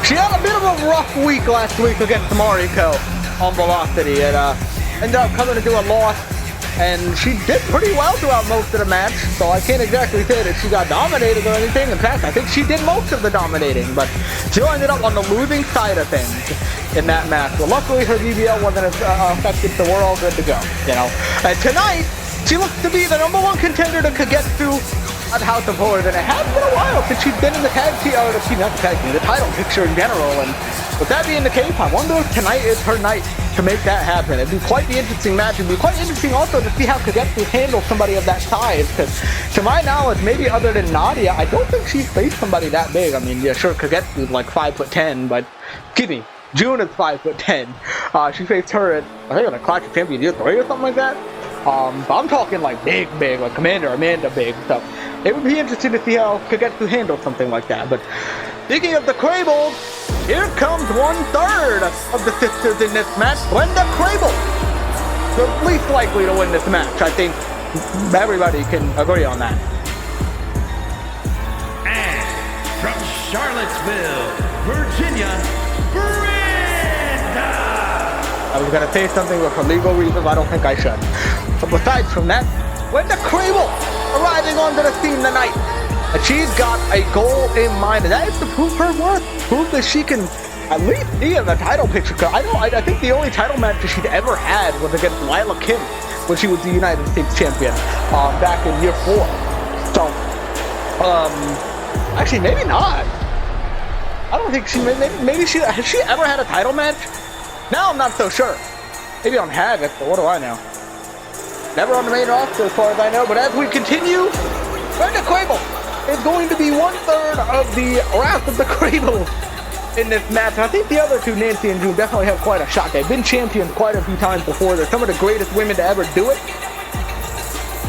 she had a bit of a rough week last week against Mariko on Velocity. It ended up coming to a loss, and she did pretty well throughout most of the match, so I can't exactly say that she got dominated or anything. In fact, I think she did most of the dominating, but still ended up on the losing side of things in that match. Well, luckily her BBL wasn't as effective, so we're all good to go, you know. And tonight, she looks to be the number one contender to Kagetsu at House of Horrors, and it has been a while since she's been in the tag team, or not the tag team, the title picture in general, and With that being the case, I wonder if tonight is her night to make that happen. It'd be quite the interesting match. It'd be quite interesting also to see how Kagetsu handles somebody of that size, because to my knowledge, maybe other than Nadia, I don't think she's faced somebody that big. I mean, yeah, sure, Kagetsu's like 5'10", but excuse me, June is 5'10". She faced her at, I think, in a Clash of Champions Year 3 or something like that. But I'm talking like big, like Commander Amanda big. So it would be interesting to see how Kagetsu handles something like that. But speaking of the Crables, here comes 1/3 of the sisters in this match. Brenda Crable, the least likely to win this match. I think everybody can agree on that. And from Charlottesville, Virginia, Brenda! I was gonna say something, but for legal reasons, I don't think I should. But besides from that, Brenda Crable arriving onto the scene tonight. And she's got a goal in mind, and that is to prove her worth. Prove that she can at least be in the title picture. I think the only title match that she'd ever had was against Lila Kim when she was the United States champion back in year 4. So, actually, maybe not. I don't think maybe she has she ever had a title match? Now I'm not so sure. Maybe on Havoc, but what do I know? Never on the main roster as far as I know. But as we continue, Brenda Crable is going to be 1/3 of the Wrath of the Crables in this match. And I think the other two, Nancy and June, definitely have quite a shot. They've been champions quite a few times before. They're some of the greatest women to ever do it.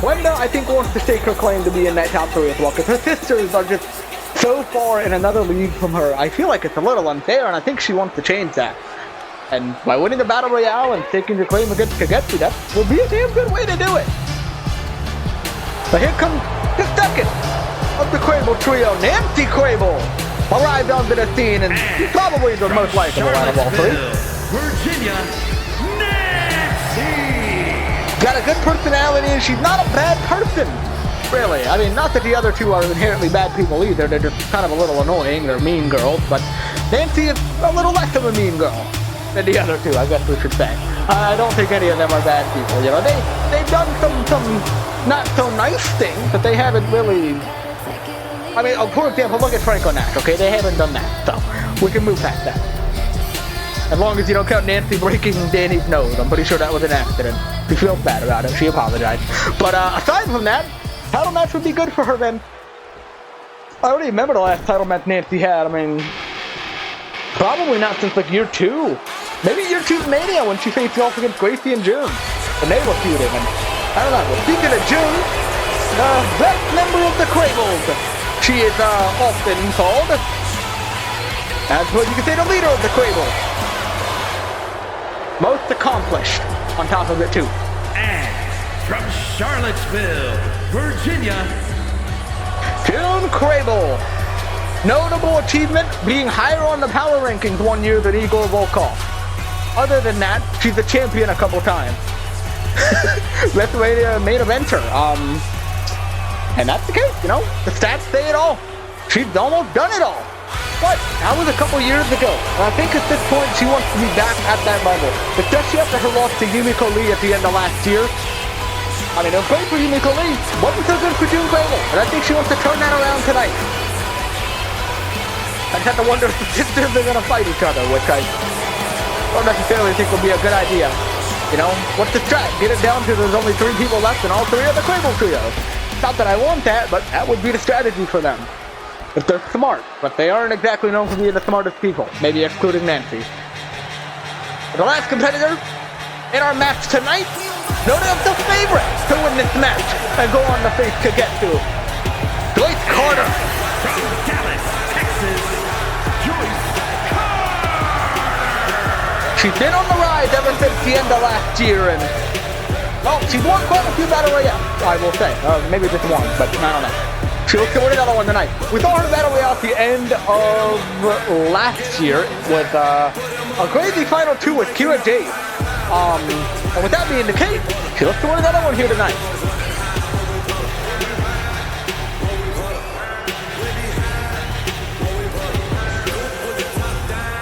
Brenda, I think, wants to stake her claim to be in that top 3 as well, because her sisters are just so far in another league from her. I feel like it's a little unfair, and I think she wants to change that. And by winning the Battle Royale and taking your claim against Kagetsu, that would be a damn good way to do it. But here comes the second of the Crable trio, Nancy Crable, arrived onto the scene, and she's probably the most likable out of all 3. Virginia, Nancy! Got a good personality, and she's not a bad person, really. I mean, not that the other two are inherently bad people either. They're just kind of a little annoying. They're mean girls, but Nancy is a little less of a mean girl than the other two, I guess we should say. I don't think any of them are bad people. You know, they've done some not so nice things, but they haven't really. I mean, for example, look at Franco Nash. Okay, they haven't done that, so we can move past that. As long as you don't count Nancy breaking Danny's nose, I'm pretty sure that was an accident. She feels bad about it. She apologized. But aside from that, title match would be good for her then. I already remember the last title match Nancy had. I mean, probably not since like year 2. Maybe year 2's Mania when she faced off against Gracie and June. When they were feuding. And I don't know. Well, speaking of June, the best member of the Crables. She is often called, as well, you can say, the leader of the Crables. Most accomplished on top of it too. And from Charlottesville, Virginia, June Crable. Notable achievement, being higher on the power rankings one year than Igor Volkov. Other than that, she's a champion a couple times. WrestleMania main eventer. And that's the case, you know. The stats say it all. She's almost done it all. But that was a couple years ago. And I think at this point she wants to be back at that level. Especially after her loss to Yumiko Lee at the end of last year. I mean, it was great for Yumiko Lee. Wasn't so good for June Crable. And I think she wants to turn that around tonight. I just have to wonder if the sisters are going to fight each other, which I don't necessarily think would be a good idea. You know, what's the strat? Get it down to there's only 3 people left and all 3 are the Crable trio. Not that I want that, but that would be the strategy for them. If they're smart, but they aren't exactly known for being the smartest people, maybe excluding Nancy. The last competitor in our match tonight, no doubt the favorite to win this match and go on the face to get to. Joyce Carter. from Dallas, Texas, Joyce Carter! She's been on the rise ever since the end of last year, and well, she's won quite a few Battle Royales, I will say. Maybe just one, but I don't know. She looks to win another one tonight. We saw her in Battle Royale at the end of last year with a crazy Final 2 with Kira Jade. And with that being the case, she looks to win another one here tonight.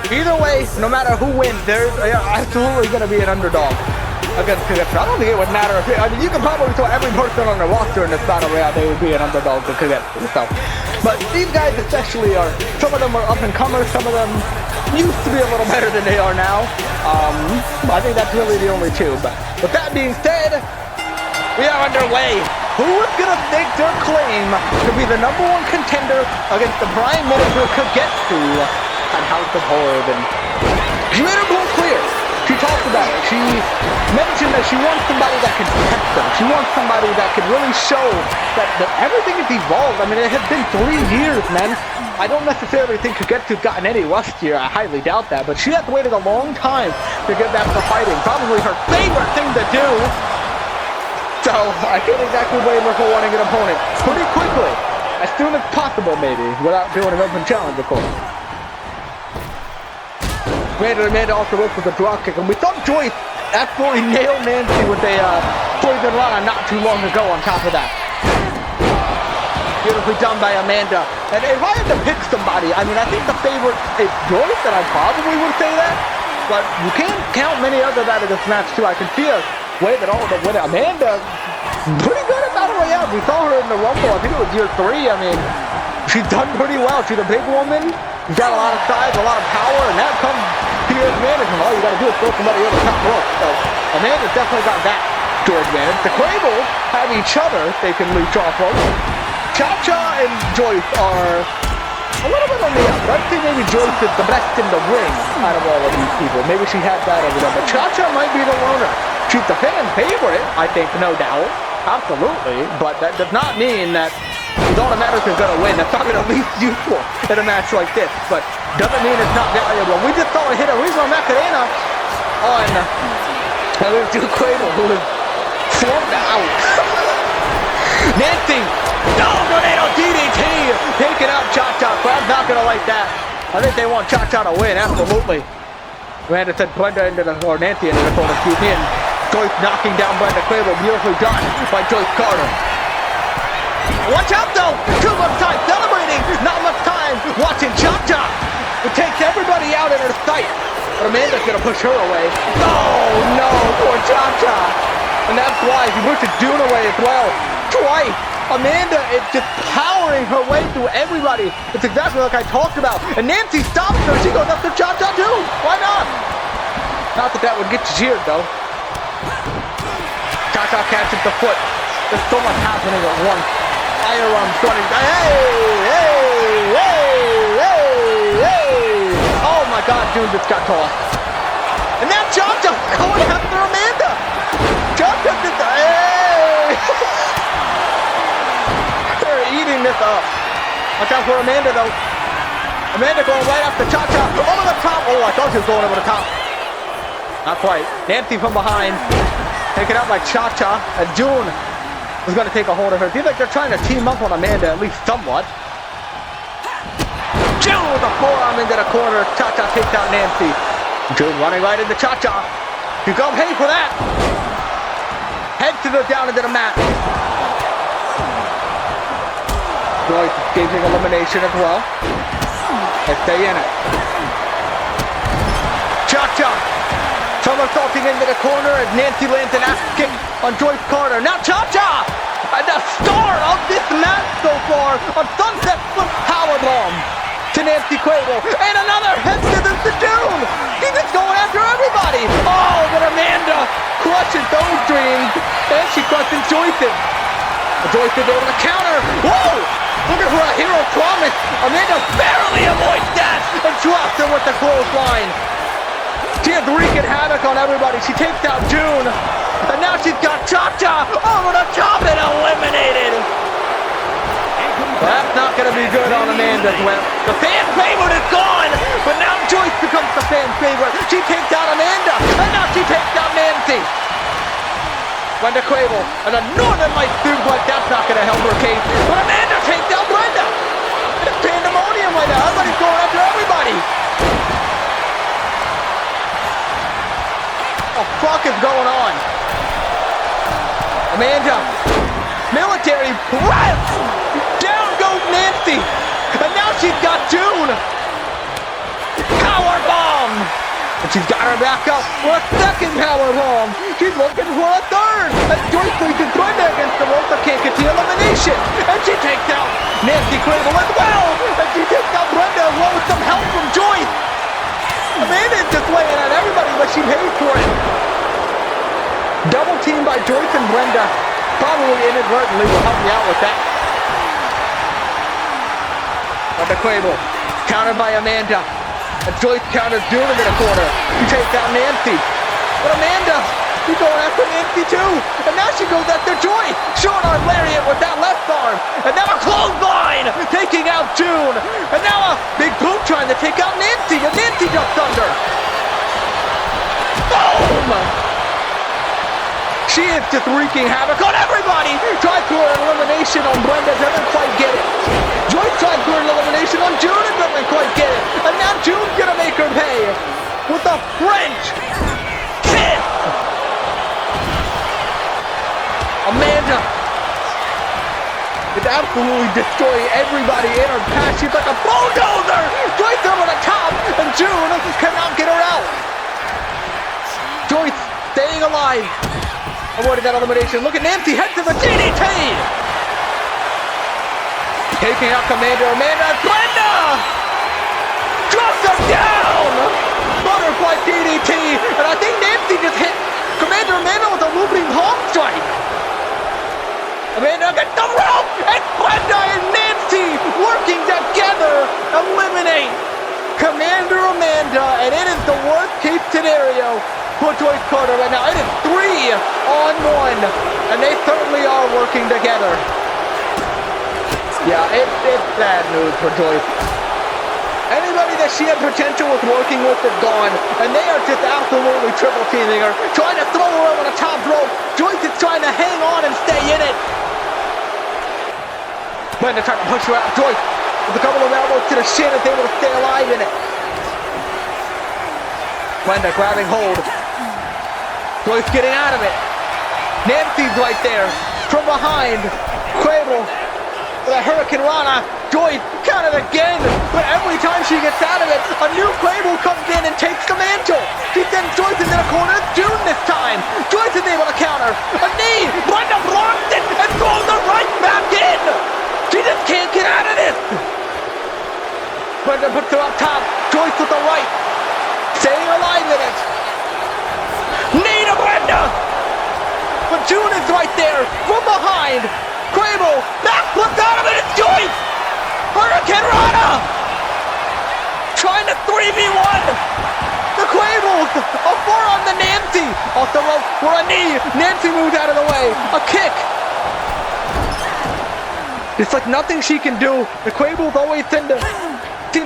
Either way, no matter who wins, there's absolutely going to be an underdog against Kagetsu. I don't think it would matter if I mean, you can probably tell every person on the roster in this Battle Royale they would be an underdog to Kagetsu. So, But these guys especially are, some of them are up and comers, some of them used to be a little better than they are now. I think that's really the only two. But with that being said, we are underway. Who is going to stake their claim to be the #1 contender against the Brian Manager Kagetsu at House of Horror? And she made her goal clear. She talked about it. She mentioned that she wants somebody that can test them. She wants somebody that can really show that everything has evolved. I mean, it has been 3 years, man. I don't necessarily think Kagetsu's gotten any rustier. I highly doubt that. But she has waited a long time to get back to fighting. Probably her favorite thing to do. So I can't exactly blame her for wanting an opponent pretty quickly. As soon as possible, maybe. Without doing an open challenge, of course. Amanda also worked with a drop kick, and we saw Joyce absolutely nail Nancy with a poison rana not too long ago on top of that. Beautifully done by Amanda. And if I had to pick somebody, I mean, I think the favorite is Joyce, and I probably would say that. But you can't count many others out of this match, too. I can see a way that all the winner. Amanda, pretty good at Battle Royale. We saw her in the Rumble. I think it was year 3. I mean, she's done pretty well. She's a big woman. She's got a lot of size, a lot of power, and that comes to your advantage. And all you got to do is throw somebody over the top rope. So Amanda's definitely got that to her advantage. The Crable have each other they can reach off of. Cha-Cha and Joyce are a little bit on the outside. I'd say maybe Joyce is the best in the ring out of all of these people. Maybe she had that over there. But Cha-Cha might be the loner. She's the fan favorite, I think, no doubt. Absolutely. But that does not mean that she's automatically going to win. That's probably the least useful in a match like this. But doesn't mean it's not valuable. We just saw a hit a Rizzo Macarena on Duke Crable, who was slumped out. Nancy, no, tornado DDT, taking out Cha-Cha. Crowd's not going to like that. I think they want Cha-Cha to win, absolutely. Amanda said Brenda into the, or Nancy into the corner, excuse me, and Joyce knocking down Brenda Crable, beautifully done by Joyce Carter. Watch out though, too much time celebrating, not much time watching Cha-Cha. It takes everybody out in her sight, but Amanda's gonna push her away. Oh no, poor Cha-Cha. And that's why she pushes June away as well, twice. Amanda is just powering her way through everybody. It's exactly like I talked about. And Nancy stops her. She goes up to Cha-Cha too. Why not? Not that that would get you cheered though. Cha-Cha catches the foot. There's so much happening at once. Firearms running. Hey! Oh my God, June just got tossed. And now Cha-Cha going after Amanda. Cha-Cha just, hey! They're eating this up. Watch out for Amanda though. Amanda going right after Cha-Cha. Over the top. Oh, I thought she was going over the top. Not quite. Nancy from behind. Taken out by Cha-Cha. And June was going to take a hold of her. Seems like they're trying to team up on Amanda, at least somewhat. June with a forearm into the corner. Cha-Cha takes out Nancy. June running right into Cha-Cha. You go pay for that. Heads to the down into the mat. Joyce escaping elimination as well. They stay in it. Cha-Cha somersaulting into the corner as Nancy lands an ass kick on Joyce Carter. Now Cha-Cha, the star of this match so far, a sunset flip powerbomb to Nancy Crable, and another head scissors to June. He's just going after everybody. Oh, but Amanda crushes those dreams, and she crushes Joyce's. Joyce is able to counter. Whoa! Looking for a hero promise. Amanda barely avoids that and drops her with the clothesline. She is wreaking havoc on everybody. She takes out June. And now she's got Cha-Cha over the top and eliminated. That's not going to be good on Amanda's well. The fan favorite is gone. But now Joyce becomes the fan favorite. She takes out Amanda. And now she takes out Nancy. Brenda Crable, and a Northern Light suplex, that's not going to help her case. But Amanda takes out Brenda. It's pandemonium right now. Everybody's going after everybody. What the fuck is going on? Amanda, military press. Down goes Nancy. And now she's got June. Powerbomb. And she's got her back up for a second power bomb. She's looking for a third. And Joyce places Brenda against the rope but can't get the elimination. And she takes out Nancy Cradle as well. And she takes out Brenda as well with some help from Joyce. Amanda's just laying at everybody, but she paid for it. Double team by Joyce and Brenda. Probably inadvertently will help me out with that. Brenda Cradle, countered by Amanda. And Joyce counters June into the corner. She takes out Nancy. But Amanda, she's going after Nancy too. And now she goes after Joyce. Short arm lariat with that left arm. And now a clothesline taking out June. And now a big boot trying to take out Nancy. And Nancy ducks under. Boom! She is just wreaking havoc on everybody. Tried for an elimination on Brenda, doesn't quite get it. Joyce tried for an elimination on June and doesn't quite get it. And now June's gonna make her pay with a French kiss. Amanda is absolutely destroying everybody in her path. She's like a bulldozer. Joyce over the top, and June cannot get her out. Joyce staying alive. Avoided that elimination. Look at Nancy, head to the DDT! Taking out Commander Amanda. Brenda! Drops her down! Butterfly DDT! And I think Nancy just hit Commander Amanda with a looping palm strike. Amanda gets the rope! And Brenda and Nancy working together eliminate Commander Amanda. And it is the worst case scenario for Joyce Carter right now. It is 3-on-1, and they certainly are working together. Yeah, it's bad news for Joyce. Anybody that she had potential with working with is gone, and they are just absolutely triple teaming her, trying to throw her over the top rope. Joyce is trying to hang on and stay in it. Brenda trying to push her out. Joyce with a couple of elbows to the shin is able to stay alive in it. Brenda grabbing hold. Joyce getting out of it. Nancy's right there from behind. Cradle with a Hurricane Rana. Joyce counted again, but every time she gets out of it, a new Cradle comes in and takes the mantle. She sends Joyce into the corner. June this time. Joyce is able to counter. A knee. Brenda blocks it and throws her right back in. She just can't get out of this. Brenda puts her up top. Joyce with the right. Staying alive in it. Knee to Brenda! But June is right there from behind. Cradle, back flipped out of it. It's Joyce! Hurricane Rana! Trying to 3v1. The Cradles, a forearm to Nancy. Off the rope for a knee. Nancy moves out of the way. A kick. It's like nothing she can do. The Cradles always tend to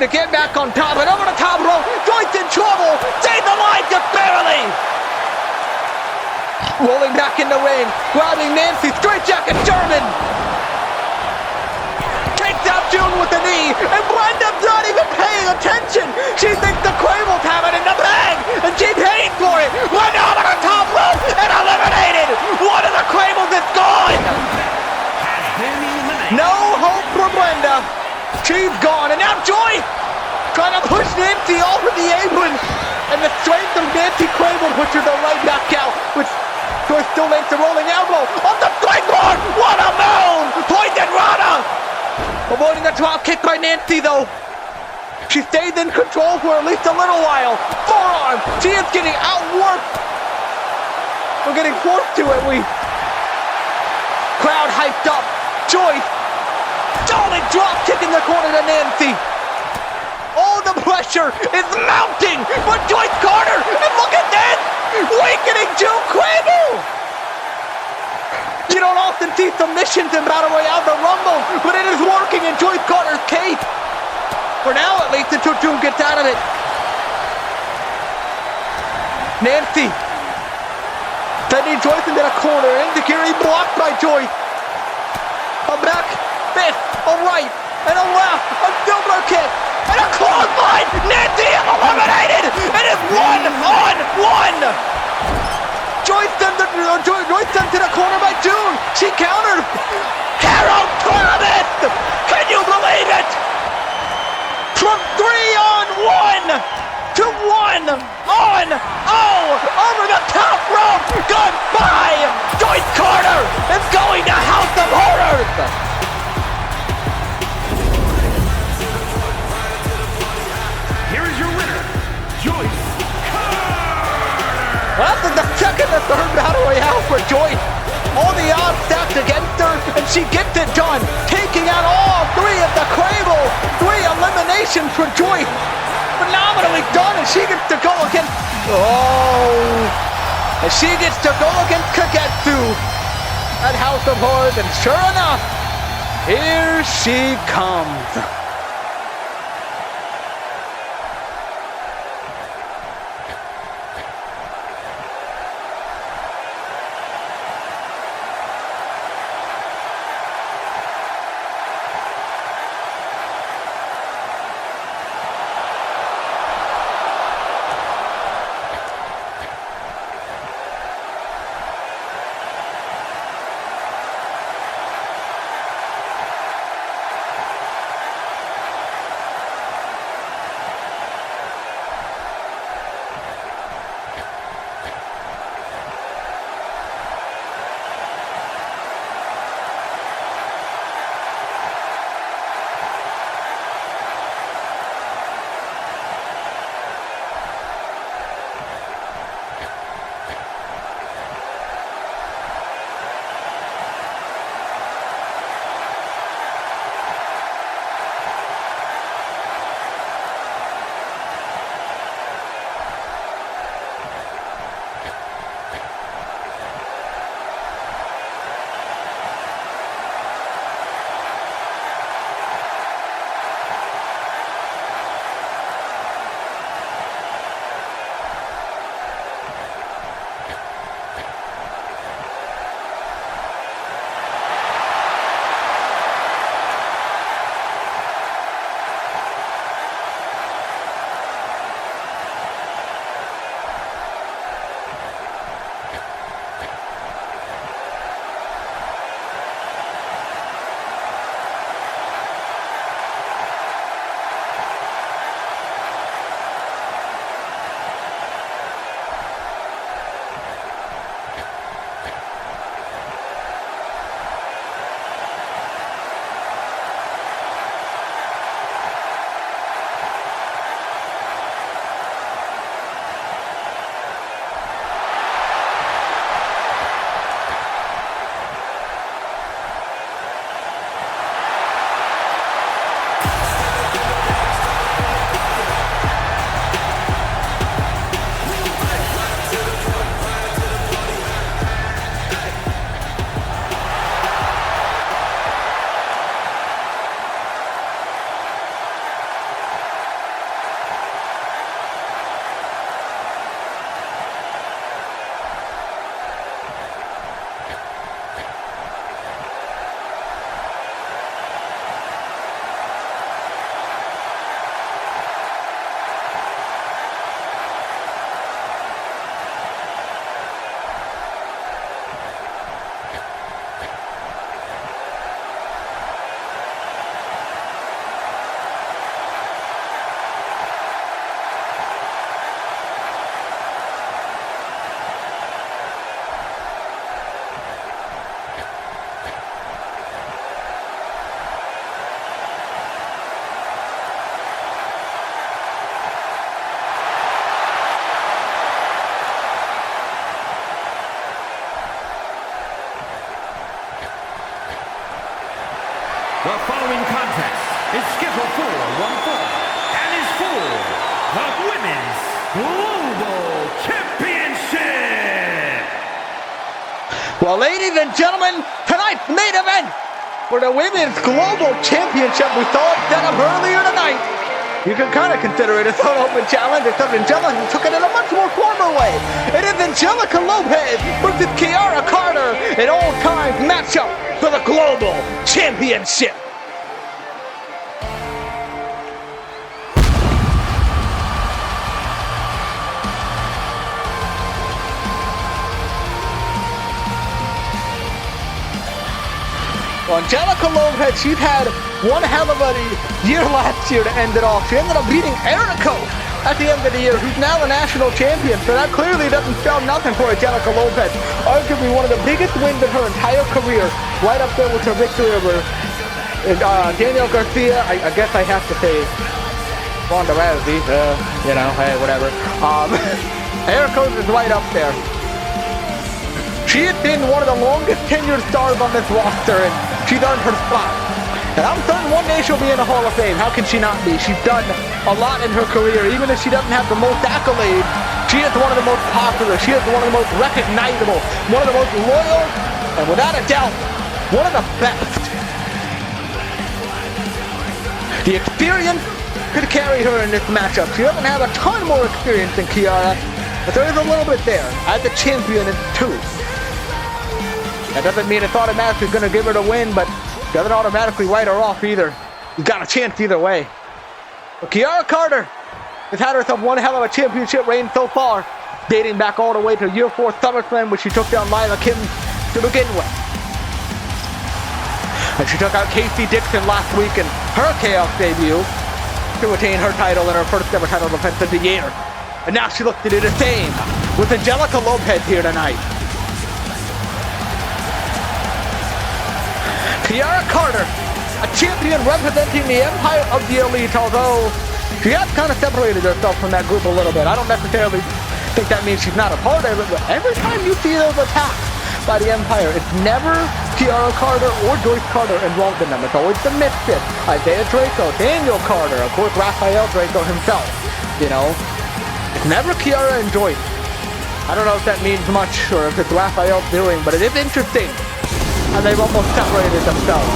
get back on top and over the top rope. Joyce in trouble. Save the line just barely. Rolling back in the ring. Grabbing Nancy. Straight jacket German. Takes out June with the knee. And Brenda's not even paying attention. She thinks the Cradles have it in the bag. And she paid for it. Brenda over the top rope and eliminated. One of the Cradles is gone. No hope for Brenda. She's gone, and now Joyce trying to push Nancy off of the apron, and the strength of Nancy Cradle pushes her right back out, which Joyce still makes a rolling elbow off the springboard. What a move! Poison Rana! Avoiding the drop kick by Nancy, though. She stays in control for at least a little while. Forearm! She is getting outworked. We're getting forced to it. Crowd hyped up. Joyce. Solid drop kick in the corner to Nancy. All the pressure is mounting for Joyce Carter. And look at this! Weakening June Cradle! You don't often see submissions in Battle Royale the Rumble, but it is working in Joyce Carter's case. For now, at least, until June gets out of it. Nancy sending Joyce into the corner. Insecurity blocked by Joyce. A back fist, a right, and a left, a silver kick, and a clothesline! Nancy is eliminated! It is 1-on-1! Joyce sent to the corner by June. She countered. Carol Thomas! Can you believe it? From 3-on-1 to 1! over the top rope. Goodbye. Joyce Carter is going to House of Horrors. Here is your winner, Joyce Carter. That's the second and third battle royale for Joyce. All the odds stacked against her, and she gets it done, taking out all three of the Crable. 3 eliminations for Joyce. Phenomenally done, and she gets to go against... And she gets to go against Kagetsu at House of Horrors, and sure enough, here she comes. The following contest is scheduled for one fall and is for the Women's Global Championship. Well, ladies and gentlemen, tonight's main event for the Women's Global Championship. We saw it set up earlier tonight. You can kind of consider it as an open challenge, except Angela took it in a much more formal way. It is Angelica Lopez versus Kiara Carter, an all-time matchup for the Global Championship. Well, Angelica Lopez, she's had one hell of a year last year to end it off. She ended up beating Erico at the end of the year, who's now a national champion, so that clearly doesn't spell nothing for Angelica Lopez. Arguably one of the biggest wins in her entire career, right up there with her victory over Daniel Garcia. I guess I have to say Ronda Rousey, you know, hey, whatever. Jericho's is right up there. She has been one of the longest tenured stars on this roster, and she's earned her spot. And I'm certain one day she'll be in the Hall of Fame. How can she not be? She's done a lot in her career. Even if she doesn't have the most accolades, she is one of the most popular. She is one of the most recognizable, one of the most loyal, and without a doubt, one of the best. The experience could carry her in this matchup. She doesn't have a ton more experience than Kiara, but there is a little bit there. As a champion, it's two. That doesn't mean it's automatically going to give her the win, but doesn't automatically write her off either. You've got a chance either way. But Kiara Carter has had herself one hell of a championship reign so far, dating back all the way to year 4 SummerSlam, when she took down Lila Kim to begin with. And she took out Casey Dixon last week in her Chaos debut to retain her title in her first ever title defense of the year. And now she looks to do the same with Angelica Lopez here tonight. Kiara Carter, a champion representing the Empire of the Elite, although she has kind of separated herself from that group a little bit. I don't necessarily think that means she's not a part of it, but every time you see those attacks by the Empire, it's never Kiara Carter or Joyce Carter involved in them. It's always the Misfits, Isaiah Draco, Daniel Carter, of course Rafael Draco himself, you know. It's never Kiara and Joyce. I don't know if that means much or if it's Rafael's doing, but it is interesting. And they've almost separated themselves.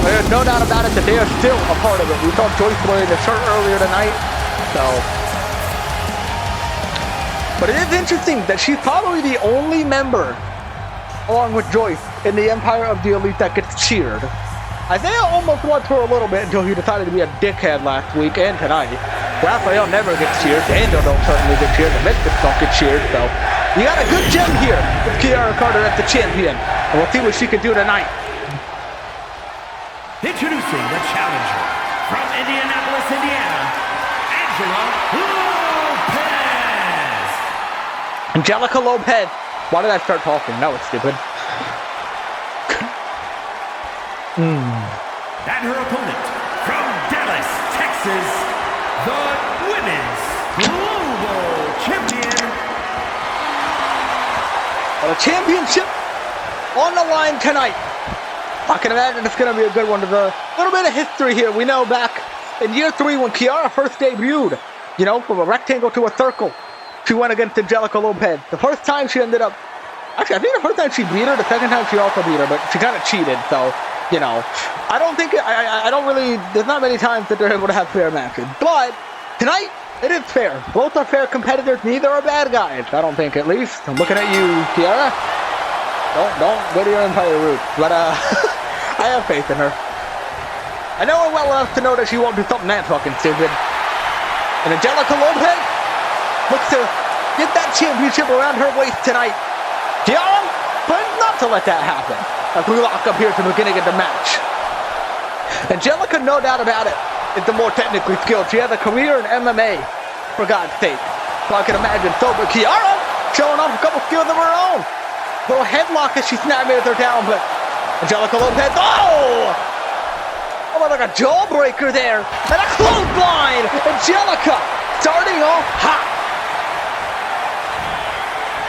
There's no doubt about it that they are still a part of it. We saw Joyce wearing the shirt earlier tonight, so. But it is interesting that she's probably the only member, along with Joyce, in the Empire of the Elite that gets cheered. Isaiah almost was for a little bit until he decided to be a dickhead last week and tonight. Rafael never gets cheered. Daniel don't certainly get cheered. The Misfits don't get cheered, so. You got a good gem here with Kiara Carter as the champion. And we'll see what she can do tonight. Introducing the challenger from Indianapolis, Indiana, Angela Lopez. Angelica Lopez. Why did I start talking? That was stupid. And her opponent from Dallas, Texas, the Women's Global Champion. Well, a championship on the line tonight. I can imagine it's going to be a good one. There's a little bit of history here. We know back in year 3 when Kiara first debuted, you know, from a rectangle to a circle, she went against Angelica Lopez. The first time she ended up, actually I think the first time she beat her, the second time she also beat her, but she kind of cheated, so, you know. I don't think, I don't really, there's not many times that they're able to have fair matches. But tonight, it is fair. Both are fair competitors, neither are bad guys, I don't think, at least. I'm looking at you, Kiara. Don't go to your Empire roots, but I have faith in her. I know her well enough to know that she won't do something that fucking stupid. And Angelica Lopez looks to get that championship around her waist tonight. Kiara plans not to let that happen as we lock up here at the beginning of the match. Angelica, no doubt about it, is the more technically skilled. She has a career in MMA, for God's sake. So I can imagine so, but Kiara showing off a couple skills of her own. Little headlock as she snap-made her down, but Angelica Lopez, oh! Oh, like a jawbreaker there, and a clothesline! Angelica starting off hot.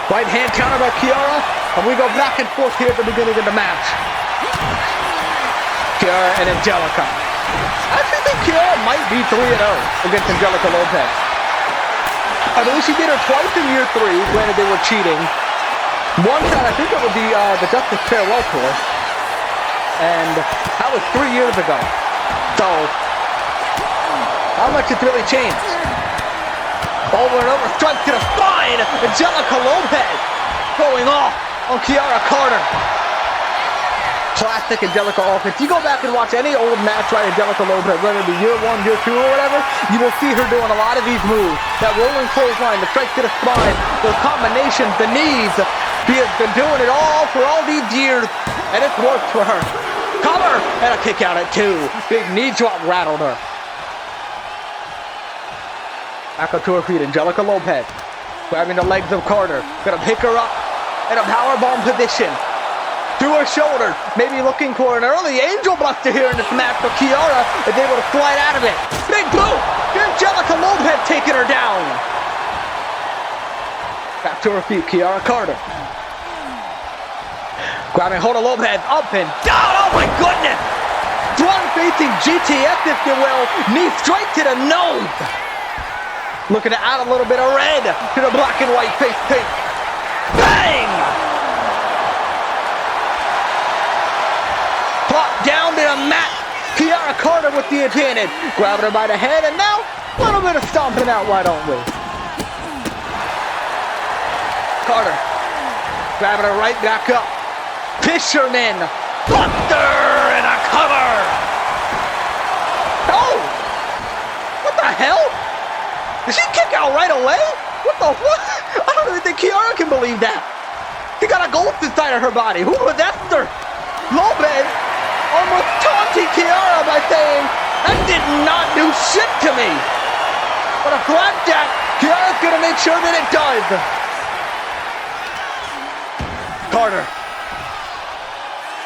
Right hand counter by Kiara, and we go back and forth here at the beginning of the match. Kiara and Angelica. I actually think Kiara might be 3-0 against Angelica Lopez. I believe she beat her twice in year 3, granted they were cheating. One time, I think it was the Justice Farewell Tour, and that was 3 years ago. So, how much has really changed? Over and over, strike to the spine! Angelica Lopez going off on Kiara Carter. Classic Angelica offense. You go back and watch any old match by Angelica Lopez, whether it be year 1, year 2, or whatever, you will see her doing a lot of these moves. That rolling clothesline, the strike to the spine, those combinations, the knees. She has been doing it all for all these years, and it's worked for her. Cover, and a kick out at 2. Big knee drop rattled her. Back up to her feet, Angelica Lopez. Grabbing the legs of Carter. Gonna pick her up in a powerbomb position. Through her shoulder. Maybe looking for an early angel buster here in this match, but Kiara is able to slide out of it. Big boot! Angelica Lopez taking her down. Back to her feet, Kiara Carter. Grabbing hold of Lopez, up and down, oh my goodness! Front-facing GTS, if you will, knee straight to the nose. Looking to add a little bit of red to the black and white face paint. Bang! Plop down to the mat. Kiara Carter with the advantage. Grabbing her by the head, and now a little bit of stomping out, why don't we? Carter grabbing her right back up. Fisherman, buster, and a cover. Oh! What the hell? Did she kick out right away? What the what? I don't even think Kiara can believe that. She got a ghost inside of her body. Who possessed her? Lopez almost taunting Kiara by saying, that did not do shit to me. But a flapjack, Kiara's gonna make sure that it does. Carter.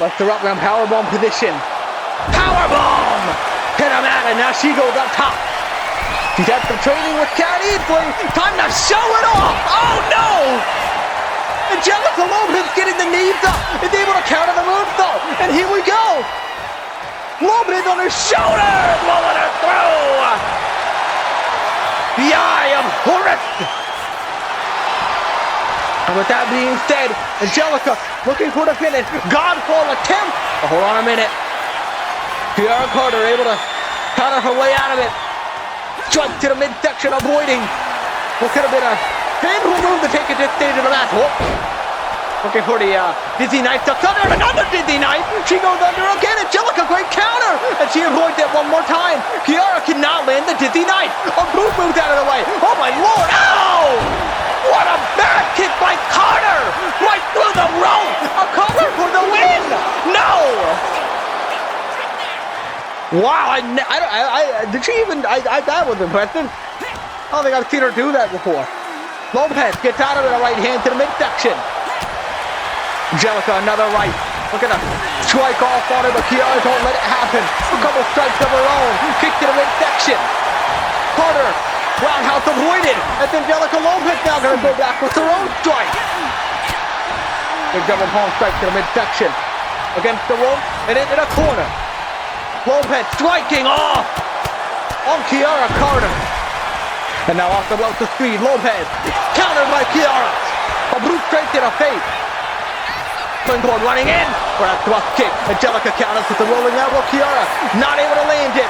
Left her up in a powerbomb position. Powerbomb! Hit him out, and now she goes up top. She's had some training with Cat Easley. Time to show it off! Oh no! Angelica Lopez getting the knees up. Is able to counter the moonsault. And here we go. Lopez on her shoulder. Rolling her through. The Eye of Horus. And with that being said, Angelica looking for the finish. Godfall attempt. Oh, hold on a minute. Kiara Carter able to counter her way out of it. Strike to the midsection, avoiding what could have been a painful move to take at this stage of the match. Whoop. Looking for the dizzy knife, ducks under, another dizzy knife. She goes under again. Angelica, great counter, and she avoids it one more time. Kiara cannot land the dizzy knife. A boot moves out of the way. Oh my lord! Ow! What a bad kick by Carter! Right through the rope. A cover for the win. No! Wow, did she even, that was impressive. I don't think I've seen her do that before. Lopez gets out of it, a right hand to the midsection. Angelica, another right. Looking to strike off on her, but Kiara don't let it happen. A couple strikes of her own. Kick to the midsection. Carter, roundhouse avoided. That's Angelica Lopez now going to go back with her own strike. Big double palm strike to the midsection. Against the rope and into the corner. Lopez striking off on Kiara Carter. And now off the rope to speed. Lopez countered by Kiara. A brute straight to the face. Springboard running in for a thrust kick. Angelica counters with the rolling elbow. Kiara not able to land it.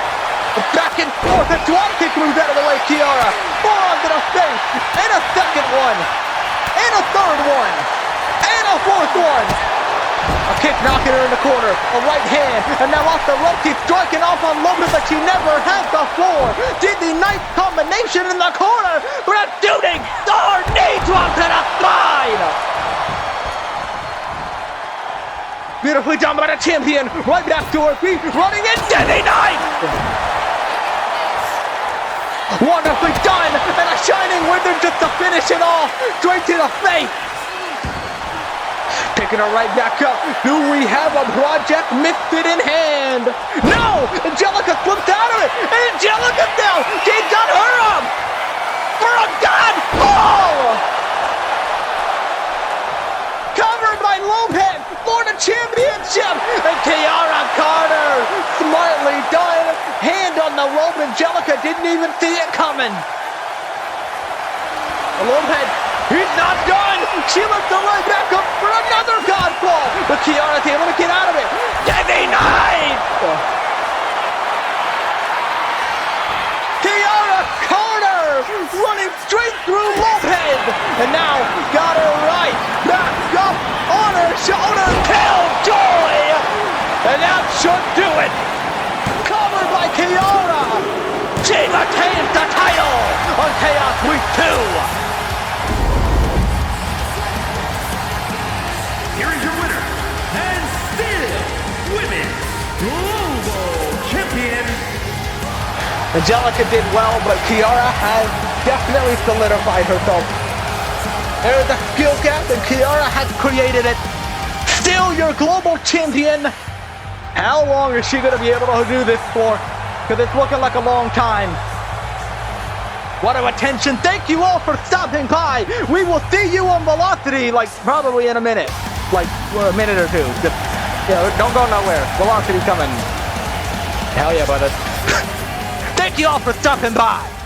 Back and forth. A drop kick moves out of the way. Kiara forearm to the face. And a second one. And a third one. And a fourth one. A kick knocking her in the corner, a right hand, and now off the rope, keeps striking off on Lopez like she never has before. Did the nice combination in the corner, but a shooting star knee drop to the spine. Beautifully done by the champion, right back to her feet, running in, dizzy knife. Wonderfully done, and a shining wizard just to finish it off, straight to the face. Picking her right back up. Do we have a Project Misfit in hand? No! Angelica slipped out of it! And Angelica now! They got her up! For a godfall! Covered by Lopez for the championship! And Kiara Carter, smartly done. Hand on the rope. Angelica didn't even see it coming. Lopez, he's not done! She lifts her right back up for another godfall! But Kiara's able to get out of it! Dizzy knife! Kiara Carter running straight through Lopez! And now got her right back up on her shoulder! Killjoy! And that should do it! Covered by Kiara! She retains the title on Chaos Week 2! Here is your winner, and still Women's Global Champion. Angelica did well, but Kiara has definitely solidified herself. There's a skill gap, and Kiara has created it. Still your global champion. How long is she going to be able to do this for? Because it's looking like a long time. What a attention. Thank you all for stopping by. We will see you on Velocity, like, probably in a minute. Like, a minute or two. Just, don't go nowhere. Velocity coming. Hell yeah, brother. Thank you all for stopping by.